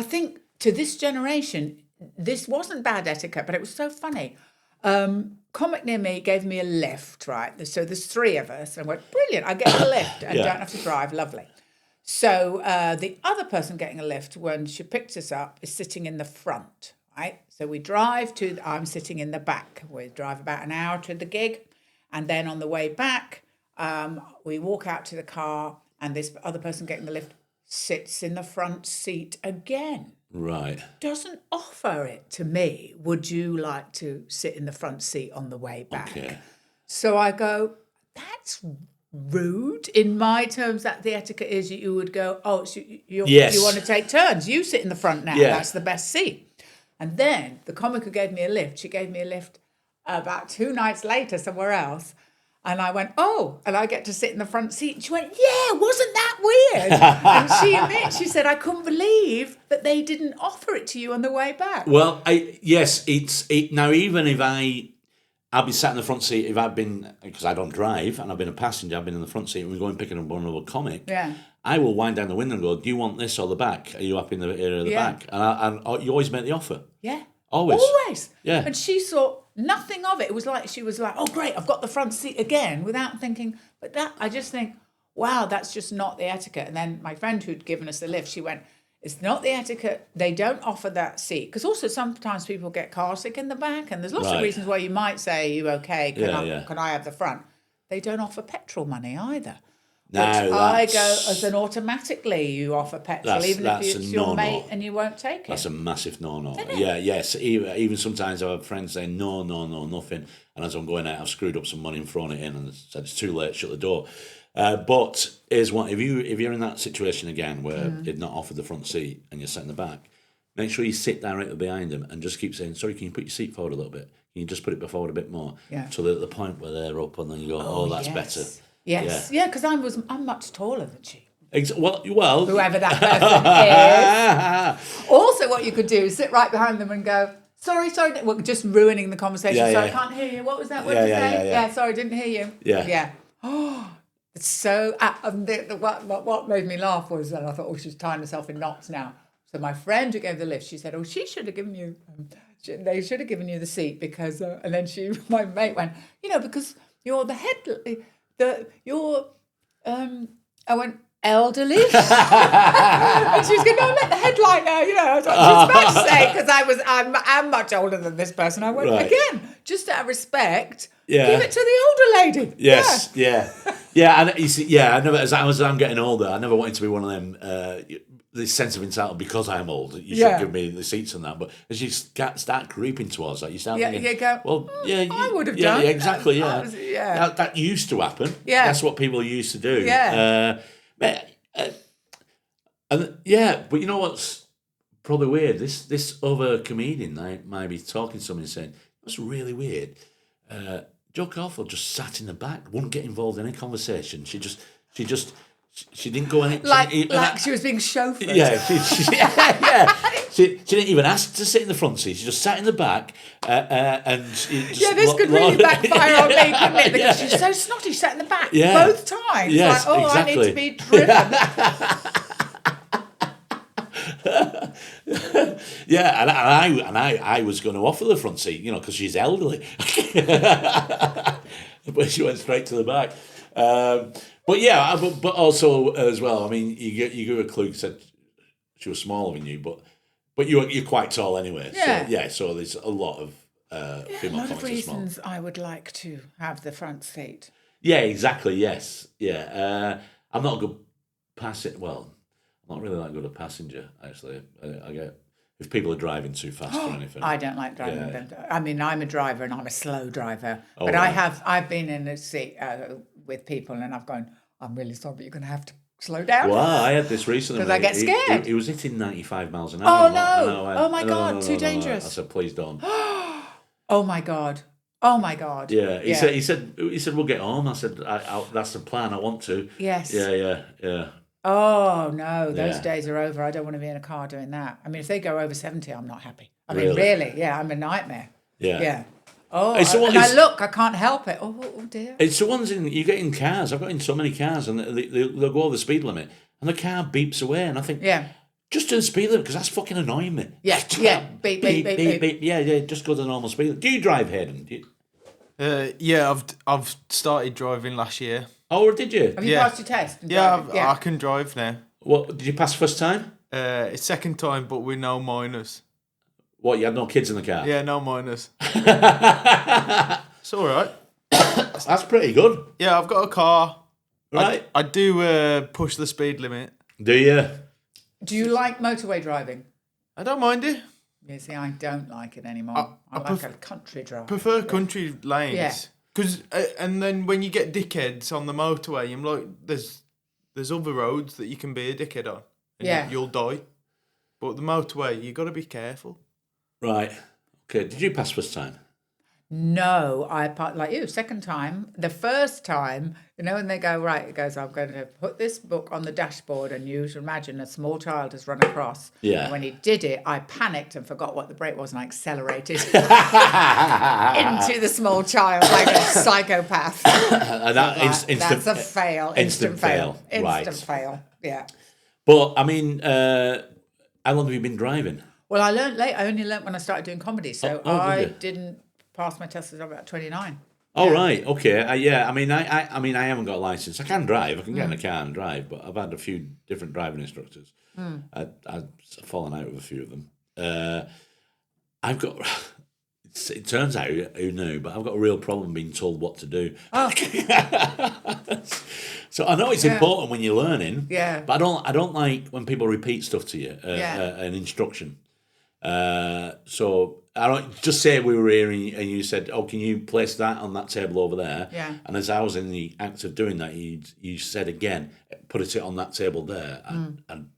think to this generation this wasn't bad etiquette, but it was so funny. Comic near me gave me a lift. Right. So there's 3 of us, and I went, brilliant. I get a lift and don't have to drive. Lovely. So the other person getting a lift when she picks us up is sitting in the front. Right, so we drive I'm sitting in the back. We drive about an hour to the gig, and then on the way back, we walk out to the car, and this other person getting the lift sits in the front seat again. Right. Doesn't offer it to me. Would you like to sit in the front seat on the way back? Okay. So I go, that's rude. In my terms, that the etiquette is you would go, you want to take turns. You sit in the front now. Yeah. That's the best seat. And then the comic who gave me a lift, she gave me a lift about 2 nights later somewhere else. And I went, and I get to sit in the front seat. And she went, yeah, wasn't that weird? And she admits, she said, I couldn't believe that they didn't offer it to you on the way back. Well, now even if I'll be sat in the front seat if I've been, because I don't drive, and I've been a passenger, I've been in the front seat and we're going picking up one of a comic. Yeah. I will wind down the window and go, do you want this or the back? Are you up in the area of the back? And you always make the offer. Yeah. Always. Yeah. And she saw nothing of it. It was like, she was like, oh, great, I've got the front seat again, without thinking, but I just think, wow, that's just not the etiquette. And then my friend who'd given us the lift, she went, it's not the etiquette. They don't offer that seat. Because also sometimes people get car sick in the back, and there's lots of reasons why you might say, you okay, can I have the front? They don't offer petrol money either. No, I go as an automatically you offer petrol, even if it's your mate and you won't take it. That's a massive no-no. Yeah, yes. Even sometimes I have friends saying no, nothing. And as I'm going out, I've screwed up some money and thrown it in and said it's too late, shut the door. But here's one: if you're in that situation again where they've not offered the front seat and you're sat in the back, make sure you sit directly behind them and just keep saying, sorry, can you put your seat forward a little bit? Can you just put it forward a bit more? Yeah. So that at the point where they're up and then you go, that's better. Yes, because I'm much taller than she. Well, whoever that person is. Also, what you could do is sit right behind them and go, sorry, well, just ruining the conversation. I can't hear you. What was that? What did you say? Yeah, sorry, didn't hear you. Yeah. Oh, it's so. What made me laugh was, and I thought, she's tying herself in knots now. So my friend who gave the lift, she said, she should have given you. They should have given you the seat because, and then my mate went, because you're the head. I went, elderly? And she was going, no, let the headlight know, I was like, she's about to say, because I'm much older than this person. I went, again, just out of respect, give it to the older lady. Yes, yeah. And you see, I never, as I'm getting older, I never wanted to be one of them, this sense of entitlement because I'm old. You should give me the seats and that. But as you start creeping towards that, you start thinking, you go, I would have done. Yeah, exactly, yeah. That used to happen. Yeah. That's what people used to do. Yeah. But you know what's probably weird? This other comedian might be talking to somebody and saying, that's really weird. Jo Caulfield just sat in the back, wouldn't get involved in any conversation. She didn't go any... Like she was being chauffeured. Yeah, she didn't even ask to sit in the front seat. She just sat in the back and... this could really backfire on me, couldn't it? Because she's so snotty, she sat in the back both times. Yes, I need to be driven. and I was going to offer the front seat, because she's elderly. But she went straight to the back. But also as well, I mean, you give a clue. Said she was smaller than you, but you're quite tall anyway. Yeah. So there's a lot of female comics. A lot of reasons I would like to have the front seat. Yeah, exactly. Yes. Yeah. I'm not a good passenger. Well, I'm not really that good a passenger actually. I get if people are driving too fast or anything. I don't like driving Yeah. them. I mean, I'm a driver and I'm a slow driver. Oh, But right. I've been in a seat with people and I've gone, I'm really sorry, but you're going to have to slow down. Well, I had this recently. 'Cause I get scared. He was hitting 95 miles an Oh, hour. no. I Oh, my no, God, no, too no. dangerous. I said, please don't. Oh my God. Oh my God. Yeah, he said we'll get home. I said that's the plan. I want to. Yes. Yeah. Oh no, those Yeah. days are over. I don't want to be in a car doing that. I mean, if they go over 70, I'm not happy. I mean, Really? really, yeah, I'm a nightmare. Yeah. Yeah. Oh, It's the one- and I it's- look, I can't help it. Oh dear. It's the ones you get in cars. I've got in so many cars, and they'll go over the speed limit, and the car beeps away, and I think, Yeah. just do the speed limit because that's fucking annoying me. Yeah. Beep, beep, beep, beep. Yeah. Just go to the normal speed limit. Do you drive, Hayden? Yeah, I've started driving last year. Oh, did you? Have you Yeah. passed your test? and Yeah, driving? I can drive now. What did you pass first time? It's second time, but with no minors. What, you had no kids in the car? Yeah, no minors. It's all right. That's pretty good, Yeah, I've got a car. right? I do push the speed limit. Do you? Do you like motorway driving? I don't mind it. Yeah, see, I don't like it anymore. I like a country drive. Prefer country lanes. Yeah. Cause, and then when you get dickheads on the motorway, I'm like, there's other roads that you can be a dickhead on. And Yeah. You'll die. But the motorway, you got to be careful. Right. Okay. Did you pass first time? No, like you, second time. The first time, you know, when they go, right, it goes, I'm going to put this book on the dashboard and you should imagine a small child has run across. Yeah. And when he did it, I panicked and forgot what the brake was and I accelerated into the small child like a psychopath. And That's a fail. Instant fail. Right. Instant fail. Yeah. But, I mean, how long have you been driving? Well, I learned late. I only learned when I started doing comedy. So Oh, did I you? didn't pass my test until about 29. Oh, Yeah. right. Okay. Yeah. I mean, I haven't got a license. I can drive. I can get in a car and drive. But I've had a few different driving instructors. I've fallen out with a few of them. I've got. It turns out, who knew? But I've got a real problem being told what to do. Oh. So I know it's important when you're learning. Yeah. But I don't like when people repeat stuff to you. An instruction. So I don't just say we were here and you said, "Oh, can you place that on that table over there?" Yeah. And as I was in the act of doing that, you said again, "Put it on that table there." And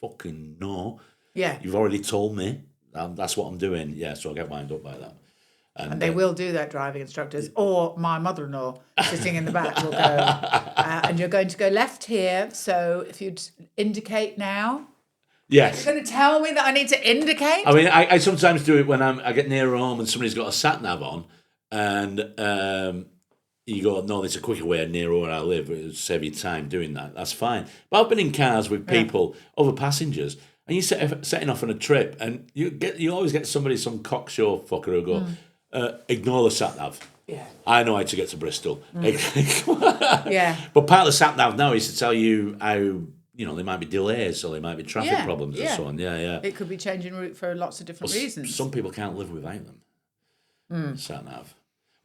fucking no, Yeah. you've already told me. That's what I'm doing. Yeah, so I get wound up by that. And they will do that, driving instructors. Or my mother-in-law sitting in the back will go, and you're going to go left here. So if you'd indicate now, Yes. you're going to tell me that I need to indicate? I mean, I sometimes do it when I get near home and somebody's got a sat nav on, and you go, "No, there's a quicker way nearer where I live. It'll save you time doing that." That's fine. But I've been in cars with people, other passengers, and you setting off on a trip, and you always get some cocksure fucker who go, "Ignore the sat nav." Yeah. I know how to get to Bristol. Yeah. But part of the sat nav now is to tell you how. There might be delays or there might be traffic problems and so on. Yeah. It could be changing route for lots of different reasons. Some people can't live without them. Sat nav.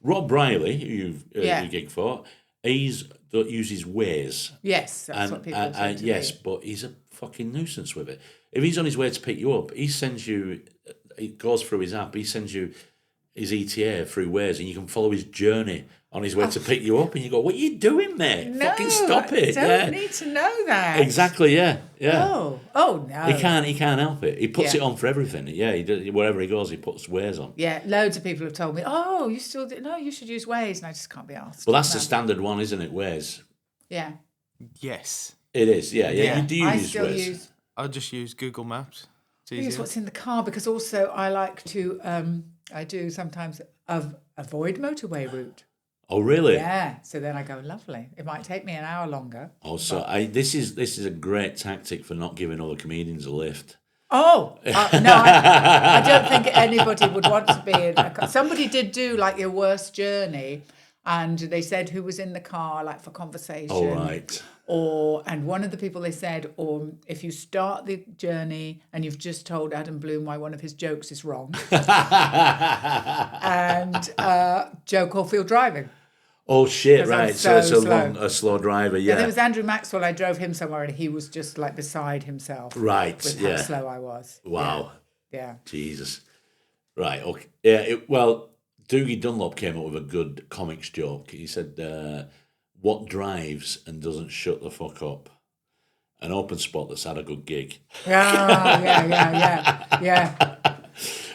Rob Riley, who you gig for, he uses Waze. Yes, that's what people say to yes, me. but he's a fucking nuisance with it. If he's on his way to pick you up, it goes through his app, he sends you his ETA through Waze and you can follow his journey on his way to pick you up and you go, "What are you doing, mate? No, Fucking stop it." I don't need to know that. Exactly, yeah. Oh no. He can't help it. He puts Yeah. it on for everything. Yeah, he does, wherever he goes, he puts Waze on. Yeah, loads of people have told me, "Oh, you still do? No, you should use Waze," and I just can't be asked. Well, that's No. the standard one, isn't it, Waze? Yeah. Yes. It is, yeah. Yeah. Do you I use still Waze? use I just use Google Maps. It's use easier. what's in the car because also I like to. I do sometimes avoid motorway route. Oh, really? Yeah. So then I go, lovely. It might take me an hour longer. Also, this is a great tactic for not giving other comedians a lift. Oh no! I don't think anybody would want to be in a car. Somebody did do like your worst journey, and they said who was in the car, like for conversation. All right. And one of the people they said, or if you start the journey and you've just told Adam Bloom why one of his jokes is wrong, and Joe Caulfield driving. Oh shit! 'Cause I'm Right. So it's so slow. a slow driver. Yeah, Yeah. there was Andrew Maxwell. I drove him somewhere, and he was just like beside himself. Right, With yeah. how slow I was. Wow. Yeah. Jesus. Right. Okay. Yeah. Well, Doogie Dunlop came up with a good comics joke. He said, "What drives and doesn't shut the fuck up? An open spot that's had a good gig." Oh, yeah.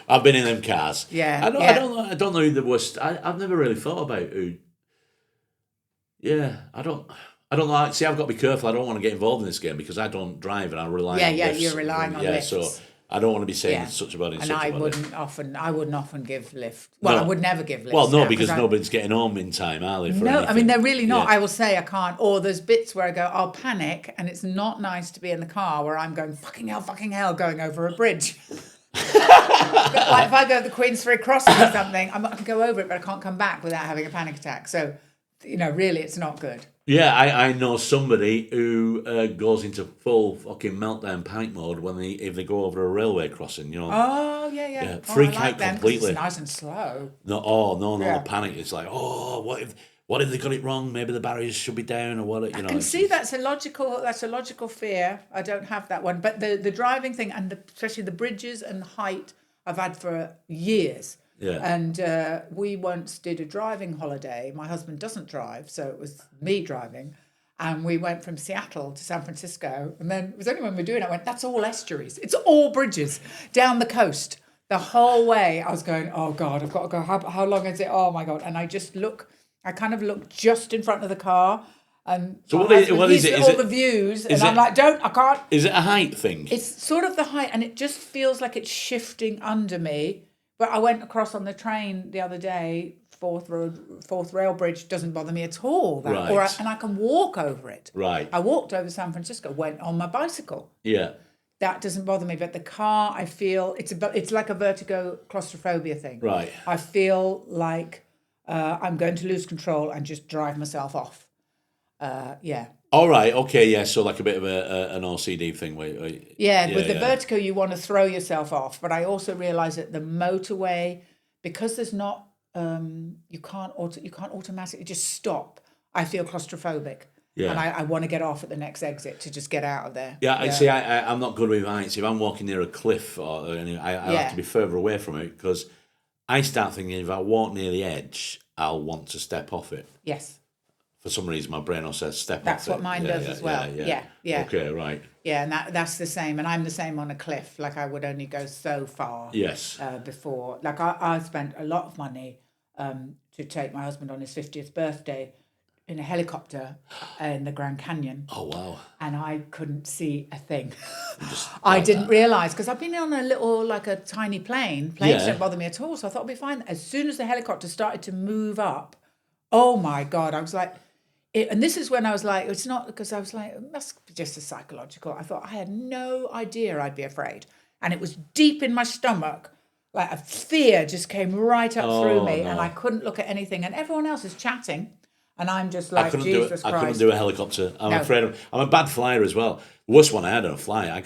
I've been in them cars. Yeah, I don't. yeah. I don't know who the worst. I've never really thought about who. Yeah. I don't know. See, I've got to be careful. I don't want to get involved in this game because I don't drive and I rely on lifts. You're relying on lifts. So I don't want to be saying such about it. And I wouldn't often give lift. Well, No. I would never give lifts. Well, no, now, because nobody's getting home in time, are they? For No, anything? I mean, they're really not. Yeah. I will say I can't. Or there's bits where I go, I'll panic, and it's not nice to be in the car where I'm going, fucking hell, going over a bridge. But like if I go to the Queensferry crossing or something, I can go over it, but I can't come back without having a panic attack. So, really, it's not good. Yeah, I know somebody who goes into full fucking meltdown panic mode if they go over a railway crossing. Oh, yeah. Freak I like out them 'cause completely. It's nice and slow. No, Yeah. the panic. It's like, what if they got it wrong? Maybe the barriers should be down or what? I can see that's a logical fear. I don't have that one, but the driving thing and especially the bridges and height I've had for years. Yeah. And we once did a driving holiday. My husband doesn't drive, so it was me driving. And we went from Seattle to San Francisco. And then it was only when we were doing it, I went, that's all estuaries. It's all bridges down the coast. The whole way I was going, oh God, I've got to go. How long is it? Oh my God. And I kind of look just in front of the car. And so what is it? All the views. And I'm like, I can't. Is it a height thing? It's sort of the height. And it just feels like it's shifting under me. But I went across on the train the other day, fourth rail bridge doesn't bother me at all. Right. And I can walk over it. Right. I walked over San Francisco, went on my bicycle. Yeah. That doesn't bother me. But the car, I feel, it's like a vertigo claustrophobia thing. Right. I feel like I'm going to lose control and just drive myself off. Yeah. All right. Okay. Yeah. So like a bit of an OCD thing. With the vertigo, you want to throw yourself off. But I also realise that the motorway, because there's not, you can't automatically just stop. I feel claustrophobic. Yeah. And I want to get off at the next exit to just get out of there. Yeah. I see. I'm not good with heights. If I'm walking near a cliff, I have to be further away from it because I start thinking if I walk near the edge, I'll want to step off it. Yes. For some reason, my brain will say step off it. That's what mine does as well. Yeah. Okay, right. Yeah, and that's the same. And I'm the same on a cliff. Like I would only go so far. Yes. Before, like I spent a lot of money to take my husband on his 50th birthday in a helicopter in the Grand Canyon. Oh, wow. And I couldn't see a thing. I didn't realise, because I've been on a tiny plane. Planes don't bother me at all, so I thought I'd be fine. As soon as the helicopter started to move up, oh my God, I was like, and this is when I was like, it's not, because I was like, it must be just a psychological. I thought I had no idea I'd be afraid. And it was deep in my stomach. Like a fear just came right up through me, and I couldn't look at anything. And everyone else is chatting. And I'm just like, Jesus Christ. I couldn't do a helicopter. I'm a bad flyer as well. The worst one I had on a fly, I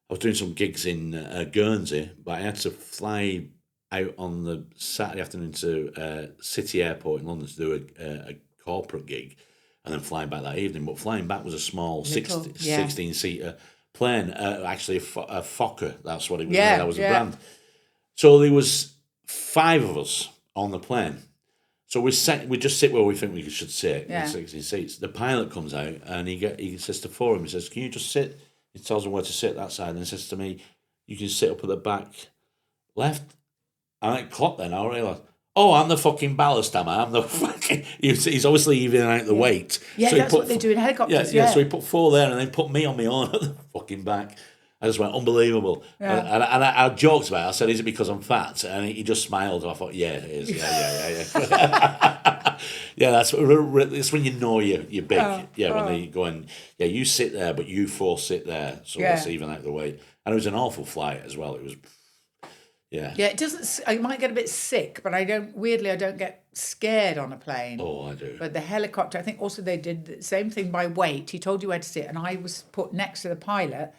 was doing some gigs in Guernsey, but I had to fly out on the Saturday afternoon to City Airport in London to do a corporate gig and then flying back that evening. But flying back was a small 16-seater plane, actually a Fokker, that's what it was. That was a brand. So there was 5 of us on the plane. So we just sit where we think we should sit, in 16 seats. The pilot comes out and he says to 4 of them, he says, can you just sit? He tells them where to sit that side, and he says to me, you can sit up at the back left. And I clocked then, I realised, I'm the fucking ballast, am I? I'm the fucking... He's obviously even out the weight. Yeah, so that's what they do in helicopters, So he put 4 there and then put me on my own at the fucking back. I just went, unbelievable. Yeah. And I joked about it. I said, is it because I'm fat? And he just smiled. And I thought, yeah, it is. Yeah. That's when you know you're big. When they going, you sit there, but you 4 sit there. So it's even out the way. And it was an awful flight as well. It was... Yeah, it doesn't. I might get a bit sick, but I don't get scared on a plane. Oh, I do. But the helicopter, I think also they did the same thing by weight. He told you where to sit, and I was put next to the pilot,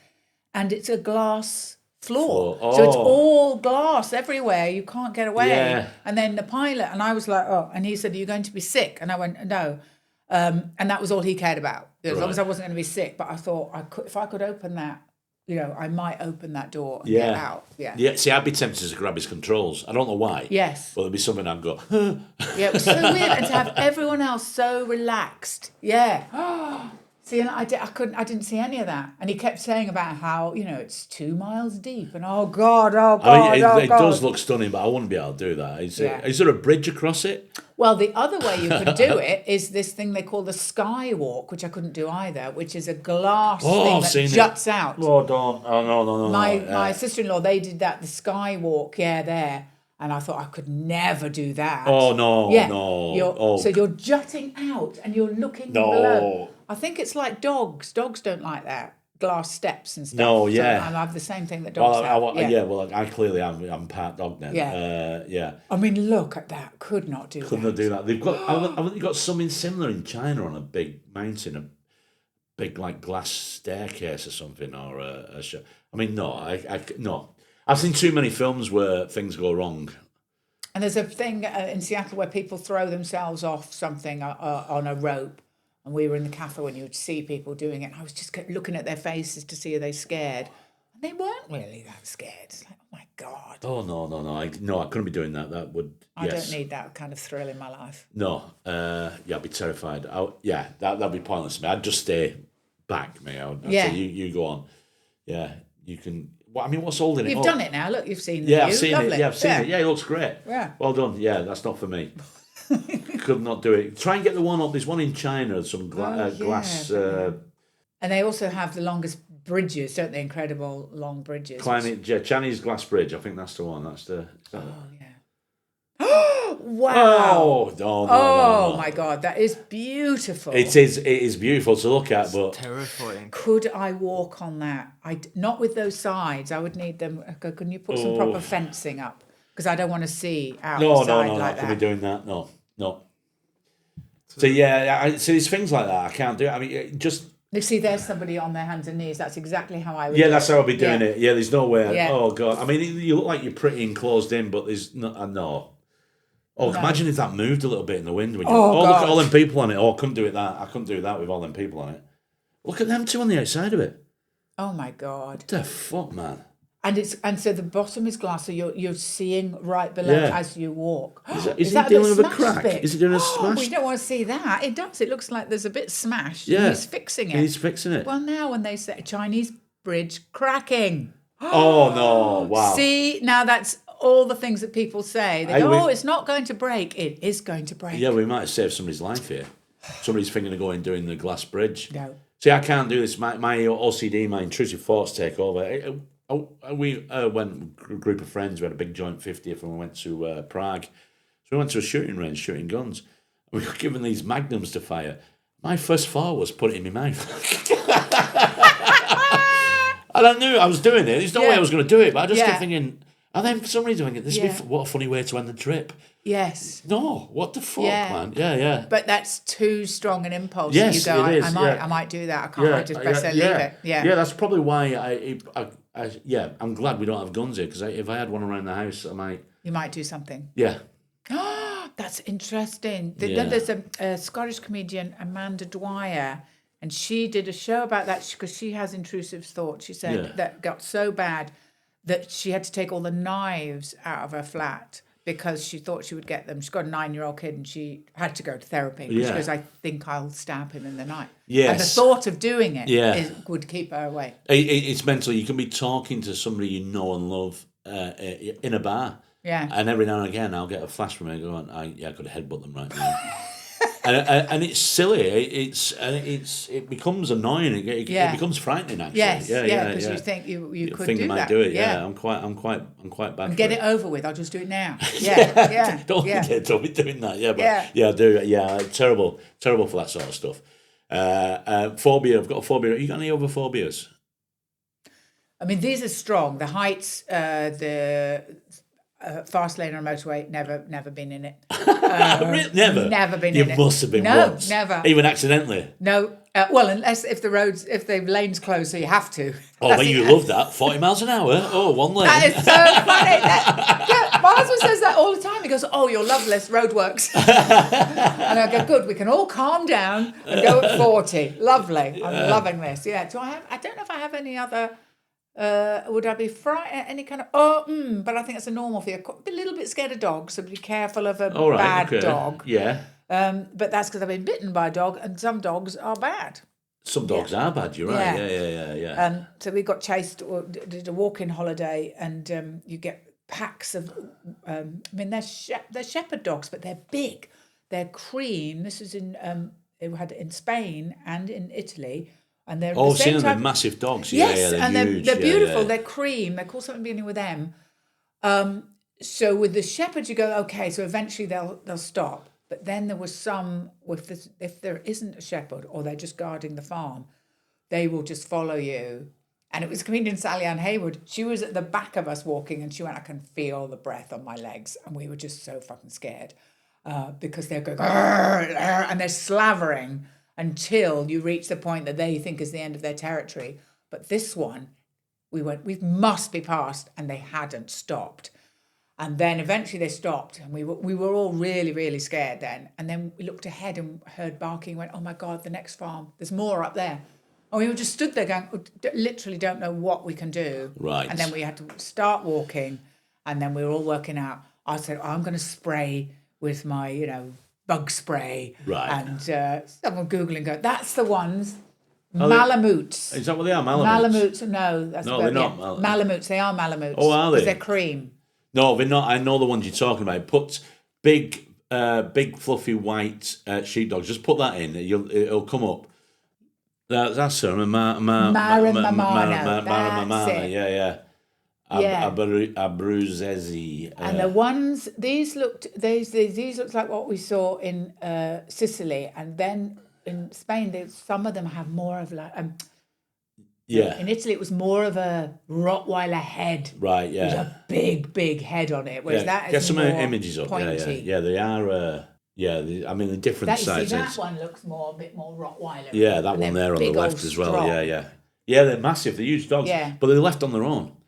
and it's a glass floor. So it's all glass everywhere. You can't get away. Yeah. And then the pilot, and I was like, and he said, are you going to be sick? And I went, no. And that was all he cared about. As long as I wasn't going to be sick. But I thought, if I could open that I might open that door and get out. Yeah. Yeah, see, I'd be tempted to grab his controls. I don't know why. Yes. But there'd be something I'd go, Yeah, it was so weird. And to have everyone else so relaxed. Yeah. See, and I didn't see any of that. And he kept saying about how, it's 2 miles deep. And oh God. It does look stunning, but I wouldn't be able to do that. Is there a bridge across it? Well, the other way you could do it is this thing they call the Skywalk, which I couldn't do either, which is a glass thing that juts out. Oh, don't. Oh, no. My sister-in-law, they did that, the Skywalk, there. And I thought I could never do that. Oh, no, yeah. no. So you're jutting out and you're looking below. I think it's like dogs. Dogs don't like that. Glass steps and stuff. No, yeah. So I have the same thing that dogs have. I clearly am. I'm part dog then. Yeah. I mean, look at that. Could not do that. They've got. Haven't they got something similar in China on a big mountain, a big like glass staircase or something, or a show? I mean, no. No. I've seen too many films where things go wrong. And there's a thing in Seattle where people throw themselves off something on a rope. And we were in the cafe when you would see people doing it. And I was just looking at their faces to see are they scared. And they weren't really that scared. It's like, oh my God. Oh, no. I couldn't be doing that. That would, I don't need that kind of thrill in my life. No. I'd be terrified. That'd be pointless to me. I'd just stay back, mate. I'd say, you go on. Yeah, you can... Well, I mean, what's holding it up? You've done it now. Look, you've seen it. Yeah, I've seen it. Yeah, I've seen it. Yeah, it looks great. Yeah. Well done. Yeah, that's not for me. Could not do it. Try and get the one up. There's one in China, some glass. And they also have the longest bridges, don't they? Incredible long bridges. Chinese glass bridge. I think that's the one. That's the. Wow! No. My God, that is beautiful. It is beautiful to look at, but terrifying. Could I walk on that? Not with those sides. I would need them. Can you put some proper fencing up? Because I don't want to see out the side like that. I couldn't be doing that. No. So there's things like that I can't do. I mean, just. You see, there's somebody on their hands and knees. That's exactly how I would. Yeah, that's how I'd be doing it. Yeah, there's no way. Yeah. Oh God, I mean, you look like you're pretty enclosed in, but there's no. Oh, no. Imagine if that moved a little bit in the wind. When look at all them people on it. Oh, I couldn't do I couldn't do that with all them people on it. Look at them two on the outside of it. Oh my God. What the fuck, man? And so the bottom is glass, so you're seeing right below as you walk. Is he dealing with a crack? Is he doing a smash? We don't want to see that. It does. It looks like there's a bit smashed. Yeah. He's fixing it. Well, now when they say Chinese bridge cracking. Oh no! Wow. See, now that's all the things that people say. They go, it's not going to break. It is going to break. Yeah, we might have saved somebody's life here. Somebody's thinking of going doing the glass bridge. No. See, I can't do this. My OCD, my intrusive thoughts take over. We went a group of friends. We had a big joint 50th, and we went to Prague. So we went to a shooting range, shooting guns. We were given these magnums to fire. My first thought was put it in my mouth. And I knew I was doing it. There's no way I was going to do it, but I just kept thinking. And then for some reason, I'm thinking, what a funny way to end the trip. Yes. No, what the fuck, man? Yeah. But that's too strong an impulse. Yes, you go, it is. I might do that. I can't. I just best leave it. Yeah. Yeah, that's probably why I'm glad we don't have guns here, because if I had one around the house, I might. You might do something. Yeah. That's interesting. There's a Scottish comedian, Amanda Dwyer, and she did a show about that because she has intrusive thoughts. She said that got so bad that she had to take all the knives out of her flat because she thought she would get them. She's got a 9-year-old kid and she had to go to therapy. She goes, I think I'll stab him in the night. Yes. And the thought of doing it would keep her away. It's mental. You can be talking to somebody you know and love in a bar. Yeah. And every now and again I'll get a flash from it going, I could headbutt them right now. and it's silly. It becomes annoying. It becomes frightening actually. Yes, because you think you could think do I might that. do it. Yeah, I'm quite bad. Get it over with. I'll just do it now. Yeah. Don't be doing that. I do. Yeah, terrible for that sort of stuff. Phobia. I've got a phobia. You got any other phobias? I mean, these are strong. The heights, the fast lane on a motorway, never been in it. Never? Never been in it. You must have been once. No, never. Even accidentally? No. Well, unless if the lane's closed, so you have to. Oh, but you love that. 40 miles an hour. Oh, one lane. That is so funny. My husband says that all the time. He goes, oh, you're loveless, roadworks. And I go, good, we can all calm down and go at 40. Lovely. I'm loving this. Yeah. I don't know if I have any other Would I be frightened at any kind of... but I think it's a normal fear. A little bit scared of dogs, so be careful of a bad dog. Yeah. But that's because I've been bitten by a dog, and some dogs are bad. Some dogs are bad, you're right. Yeah. So we got chased, or did a walk-in holiday, and you get packs of... they're shepherd dogs, but they're big. They're cream. This is in... they had it in Spain and in Italy. And they're I've seen them, they're massive dogs. Yes, they're and huge. they're beautiful. They're cream. They're called something beginning with M. So with the shepherds, you go, okay, so eventually they'll stop. But then there was some, if there isn't a shepherd or they're just guarding the farm, they will just follow you. And it was comedian Sally Ann Haywood. She was at the back of us walking, and she went, I can feel the breath on my legs. And we were just so fucking scared because they're going, and they're slavering until you reach the point that they think is the end of their territory. But this one, we must be past, and they hadn't stopped. And then eventually they stopped, and we were all really, really scared then. And then we looked ahead and heard barking, went, oh my God, the next farm, there's more up there. And we were just stood there going, literally don't know what we can do. Right. And then we had to start walking, and then we were all working out. I said, I'm going to spray with my, bug spray. Right. And someone Googling go, that's the ones. Malamutes. Is that what they are, Malamutes? Malamutes, no. They're not. Malamutes, they are Malamutes. Oh, are they? Because they're cream. No, they're not. I know the ones you're talking about. Put big fluffy white sheepdogs. Just put that in. It'll come up. That's her. Maramamana. Yeah. Abruzzese. And the ones these looked like what we saw in Sicily, and then in Spain, some of them have more of like in Italy it was more of a Rottweiler head. Right. Yeah. With a big head on it, whereas that is get some more images up. pointy. Yeah. They are. The different sizes. That one looks a bit more Rottweiler. Yeah, that one there on the left as well. Yeah. They're massive. They're huge dogs. Yeah. But they're left on their own.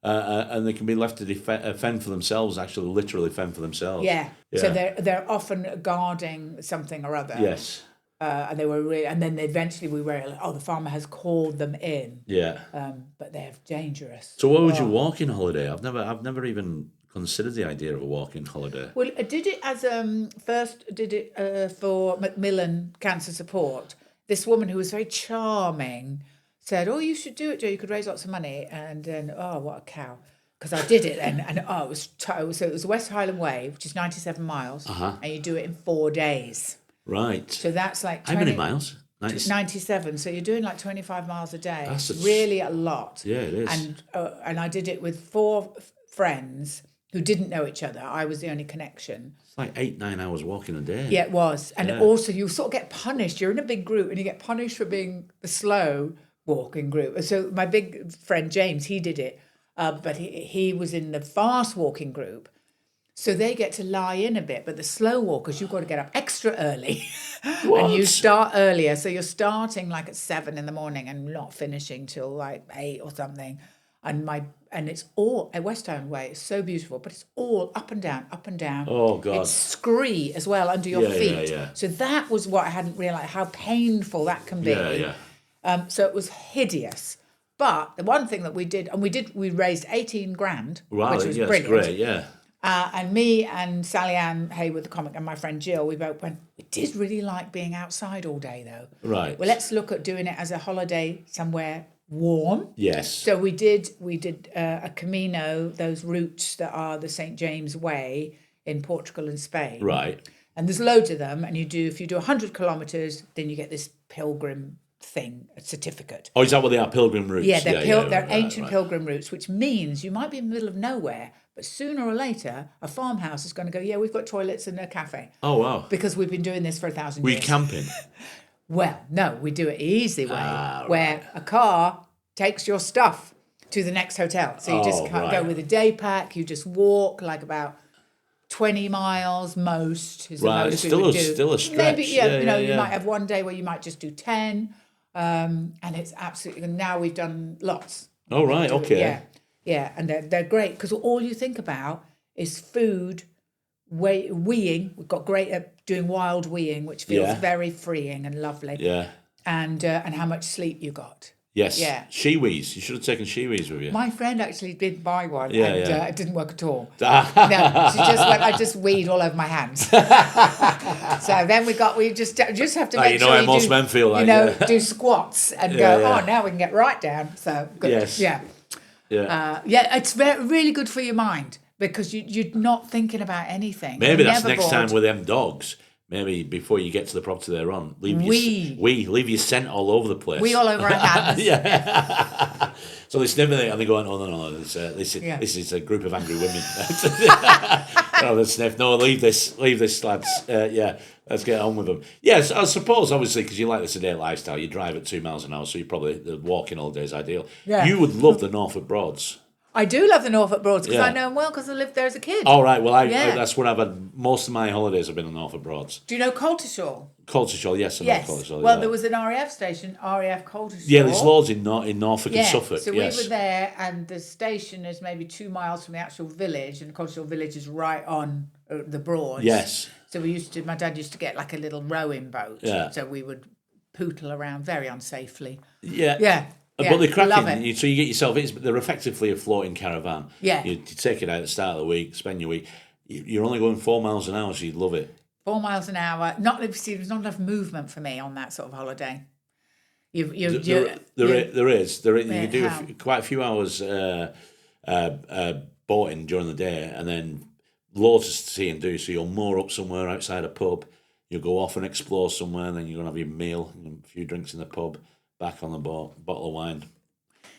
And they can be left to fend for themselves, actually literally fend for themselves. Yeah. So they're often guarding something or other. Yes. And they were really, and then eventually we were like, the farmer has called them in. Yeah. But they're dangerous. So what would you walk-in holiday? I've never even considered the idea of a walk-in holiday. Well, I did it as for Macmillan Cancer Support. This woman who was very charming said, "Oh, you should do it, Joe. You could raise lots of money." And then, what a cow! Because I did it then, and it was so it was the West Highland Way, which is 97 miles, and you do it in 4 days. Right. So that's like 20, how many miles? 97. So you're doing like 25 miles a day. That's really a lot. Yeah, it is. And I did it with 4 friends who didn't know each other. I was the only connection. It's like 8-9 hours walking a day. Yeah, it was. And also you sort of get punished. You're in a big group and you get punished for being the slow walking group. So my big friend James, he did it, but he was in the fast walking group. So they get to lie in a bit, but the slow walkers, you've got to get up extra early. What? And you start earlier. So you're starting like at 7 a.m. and not finishing till like 8 or something. And it's all at West Highland Way. It's so beautiful, but it's all up and down, up and down. Oh God! It's scree as well under your feet. Yeah. So that was what I hadn't realised, how painful that can be. Yeah. So it was hideous. But the one thing that we did, we raised 18 grand, Right, which was yes, brilliant. great, yeah. And me and Sally Ann Haywood, the comic, and my friend Jill, we both went, we did really like being outside all day, though. Right. Well, let's look at doing it as a holiday somewhere warm. Yes. So we did a Camino, those routes that are the St. James Way in Portugal and Spain. Right. And there's loads of them. And if you do 100 kilometres, then you get this pilgrim thing, a certificate. Oh, is that what they are, pilgrim routes? Yeah, they're ancient pilgrim routes, which means you might be in the middle of nowhere, but sooner or later, a farmhouse is going to go, yeah, we've got toilets and a cafe. Oh, wow. Because we've been doing this for 1,000 years. Were you camping? Well, no, we do it the easy way, where a car takes your stuff to the next hotel. So you just can't go with a day pack, you just walk like about 20 miles most is the most we would do. Still a stretch. Maybe, you might have one day where you might just do 10, and it's absolutely, now we've done lots. Oh, right, okay. Yeah, and they're great because all you think about is food, weeing. We've got great at doing wild weeing, which feels very freeing and lovely. Yeah. And how much sleep you got. Yes. Yeah. Shiwis. You should have taken shiwis with you. My friend actually did buy one, Yeah, and yeah. it didn't work at all. No, she just went. I just weed all over my hands. So then we just have to make you know sure how you most do, men feel like, do squats and Yeah, go. yeah. Oh, now we can get right down. So good. Yes. Yeah. Yeah. It's really good for your mind because you're not thinking about anything. Maybe You're that's never next bored. time with them dogs. Maybe before you get to the property they're on, leave your scent all over the place. We all over our hands. Yeah. So they sniff it and they go, oh, no, this is a group of angry women. No, they sniff. No, leave this, lads. Yeah, let's get on with them. Yes, I suppose, obviously, because you like the sedate lifestyle, you drive at 2 miles an hour, so the walking all day is ideal. Yeah. You would love the Norfolk Broads. I do love the Norfolk Broads because Yeah. I know them well because I lived there as a kid. All right, well, Yeah. that's where I've had most of my holidays have been on Norfolk Broads. Do you know Coltishall? Coltishall, yes, I know Yes. Coltishall. Well, yeah. there was an RAF station, RAF Coltishall. Yeah, there's loads in Norfolk and Suffolk. So yes. we were there, and the station is maybe 2 miles from the actual village, and Coltishall village is right on the Broads. Yes. So my dad used to get like a little rowing boat. Yeah. So we would pootle around very unsafely. Yeah. Yeah. But they're love cracking. it. So you get yourself. They're effectively a floating caravan. Yeah. You take it out at the start of the week, spend your week. You're only going 4 miles an hour, so you'd love it. 4 miles an hour. There's not enough movement for me on that sort of holiday. There is. You can do how? quite a few hours boating during the day, and then loads to see and do. So you'll moor up somewhere outside a pub. You'll go off and explore somewhere, and then you're going to have your meal, a few drinks in the pub, back on the boat, bottle of wine.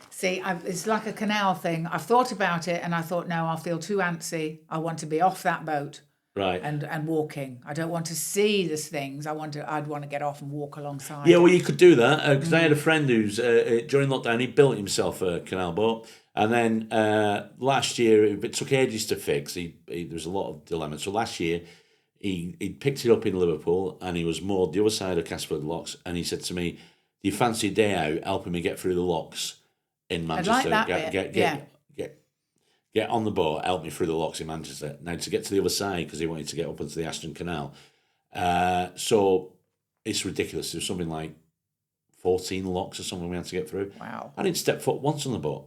See, it's like a canal thing. I've thought about it, and I thought, no, I'll feel too antsy. I want to be off that boat. Right. And walking. I don't want to see these things. I'd want to get off and walk alongside. Yeah, well, you could do that because I had a friend who's during lockdown he built himself a canal boat, and then last year it took ages to fix. There was a lot of dilemmas. So last year he picked it up in Liverpool and he was moored the other side of Castleford Locks, and he said to me, "Do you fancy a day out helping me get through the locks in Manchester? I'd like that bit. Get on the boat, help me through the locks in Manchester." Now, to get to the other side, because he wanted to get up into the Ashton Canal. So it's ridiculous. There's something like 14 locks or something we had to get through. Wow. I didn't step foot once on the boat.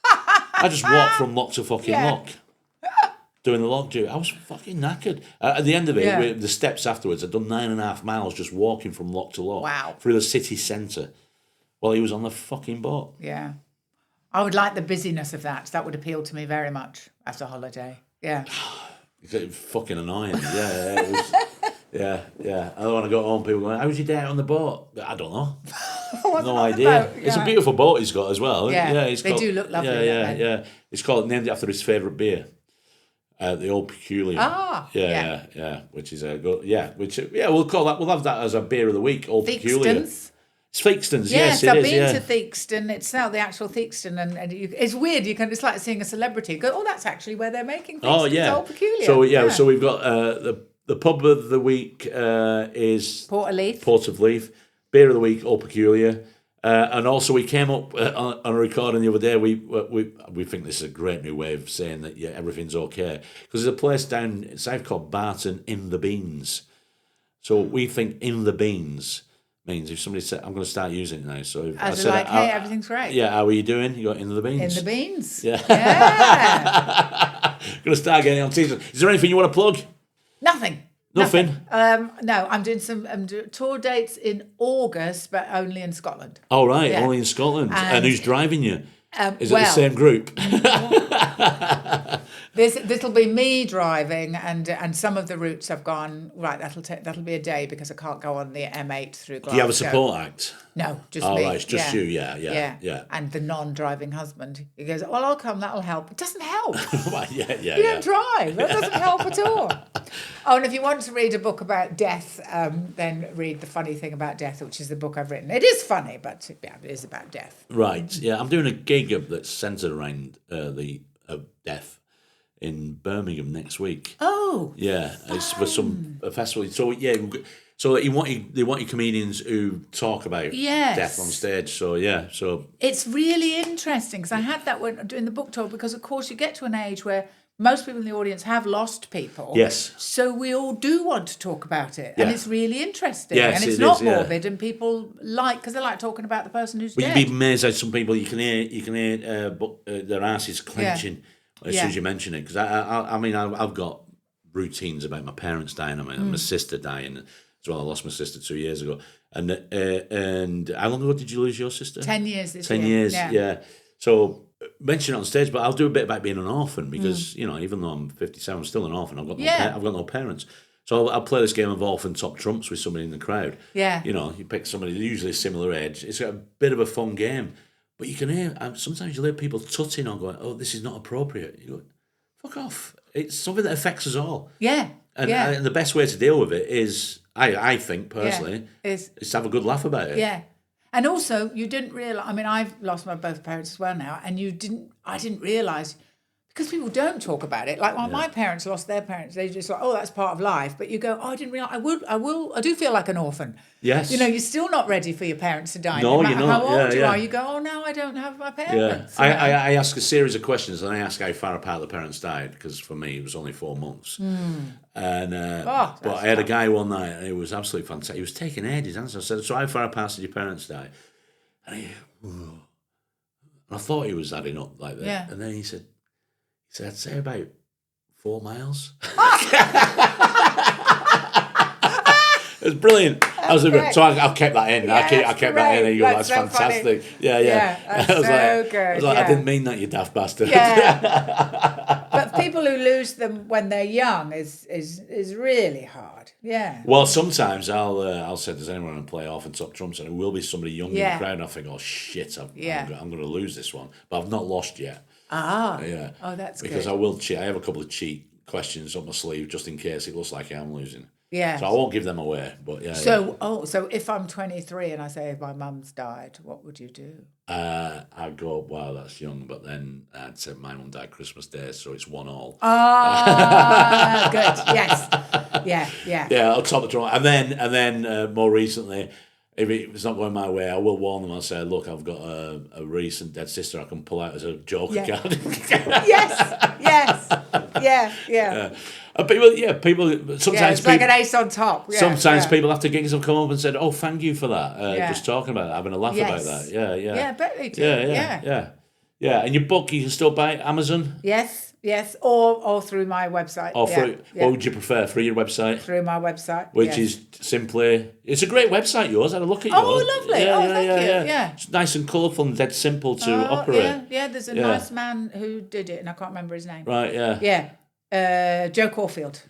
I just walked from lock to fucking lock. Doing the lock duty. I was fucking knackered. At the end of it, with the steps afterwards, I'd done 9.5 miles just walking from lock to lock. Wow. Through the city centre while he was on the fucking boat. Yeah. I would like the busyness of that. That would appeal to me very much after holiday. Yeah. It's fucking annoying. Yeah, it was, yeah. I don't want to go home. People going, "How was your day out on the boat?" I don't know. No idea. Boat, It's a beautiful boat he's got as well. Yeah, They do look lovely. Yeah. It's named after his favourite beer, the Old Peculiar. Ah, yeah. Which is a good. Yeah, we'll call that. We'll have that as a beer of the week. Old Peculiar. It's Theakston's, yes, it I've is. been to Theakston. It's now the actual Theakston, and it's weird. It's like seeing a celebrity. You go, oh, that's actually where they're making Theakston's. Oh yeah, Old Peculiar. So we've got the pub of the week is Port of Leith. Beer of the week, Old Peculiar. And also we came up on a recording the other day. We think this is a great new way of saying that everything's okay, because there's a place down south called Barton in the Beans. So we think in the beans means if somebody said, I'm going to start using it now. So I said, hey, everything's great. Yeah, how are you doing? You got in the beans. In the beans. Yeah. Yeah. Going to start getting on t-shirts. Is there anything you want to plug? Nothing. Nothing? No, I'm doing tour dates in August, but only in Scotland. Oh, right, Yeah. only in Scotland. And who's driving you? Is it the well, same group? This'll be me driving, and some of the routes I've gone, right, that'll be a day because I can't go on the M8 through Glasgow. Do you have a support act? No, just Oh, me. right, it's just you, yeah. And the non-driving husband. He goes, well, I'll come, that'll help. It doesn't help. Right, You don't drive. That doesn't help at all. Oh, and if you want to read a book about death, then read The Funny Thing About Death, which is the book I've written. It is funny, but it is about death. Right, yeah. I'm doing a gig that's centred around the death in Birmingham next week. Oh, yeah, it's for a festival. So so they want you comedians who talk about death on stage. So it's really interesting because I had that when doing the book tour, because of course you get to an age where most people in the audience have lost people. Yes. So we all do want to talk about it. And Yeah. it's really interesting. Yes, and it's it not is, yeah. morbid. And people because they like talking about the person who's But dead. you'd be amazed how some people you can hear their asses clenching as soon as you mention it. Because I mean, I've got routines about my parents dying. I mean, my sister dying as well. I lost my sister 2 years ago. And how long ago did you lose your sister? 10 years this 10 year. years, yeah. So mention it on stage, but I'll do a bit about being an orphan because you know, even though I'm 57, I'm still an orphan. I've got no parents. So I'll play this game of orphan top trumps with somebody in the crowd. Yeah. You know, you pick somebody usually a similar age. It's a bit of a fun game, but you can hear sometimes you'll hear people tutting on going, "Oh, this is not appropriate." You go, "Fuck off!" It's something that affects us all. Yeah. And the best way to deal with it is, I think personally, is to have a good laugh about it. Yeah. And also, you didn't realise, I mean, I've lost my both parents as well now, and I didn't realise, because people don't talk about it. Like, when my parents lost their parents, they just like, oh, that's part of life. But you go, oh, I didn't realise, I do feel like an orphan. Yes. You know, you're still not ready for your parents to die. No, no you're matter not. how old you Yeah. are, you go, oh, now I don't have my Yeah, parents. I ask a series of questions, and I ask how far apart the parents died, because for me it was only 4 months. And but I had a guy one night, and it was absolutely fantastic. He was taking ages, and so I said, "So how far apart did your parents die?" And I thought he was adding up like that, Yeah. and then he said, "I'd say about 4 miles." It was brilliant. So I kept that in. I kept that in. And you go, that's so fantastic. Funny. Yeah. That's I was so like, good. I was like, I didn't mean that, you daft bastard. Yeah. But people who lose them when they're young is really hard. Yeah. Well, sometimes I'll say, "Does anyone want to play off and top trumps?" And it will be somebody young in the crowd. And I think, "Oh shit, I'm going to lose this one," but I've not lost yet. Yeah. Oh, that's because good. I will cheat. I have a couple of cheat questions up my sleeve just in case it looks like I'm losing. Yeah. So I won't give them away. But yeah. So if I'm 23 and I say my mum's died, what would you do? I'd go, wow, that's young, but then I'd say my mum died Christmas Day, so it's 1-1. Ah, good. Yes. Yeah. Yeah, I'll top the drum. And then more recently, if it's not going my way, I will warn them. I'll say, "Look, I've got a recent dead sister I can pull out as a joker card." Yes. Yeah. People. Sometimes it's like an ace on top. Yeah, sometimes people after gigs have come up and said, "Oh, thank you for that." Just talking about that, having a laugh about that. Yeah. Yeah, I bet they do. Yeah. And your book, you can still buy it Amazon. Yes, or through my website. Or what would you prefer, through your website? Through my website, which is simply, it's a great website. Yours, I had a look at yours. Oh, lovely! Thank you. Yeah, it's nice and colourful and dead simple to operate. Yeah. There's a nice man who did it, and I can't remember his name. Right. Yeah. Yeah. Joe Caulfield.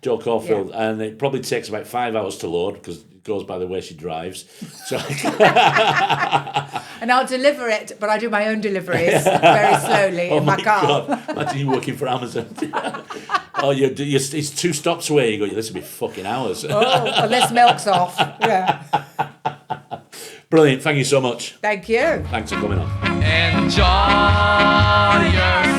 And it probably takes about 5 hours to load because it goes by the way she drives. So. And I'll deliver it, but I do my own deliveries very slowly in my car. God. Imagine you working for Amazon. It's 2 stops away. You go, this will be fucking hours. Well, this milk's off. Yeah. Brilliant. Thank you so much. Thank you. Thanks for coming on. Enjoy your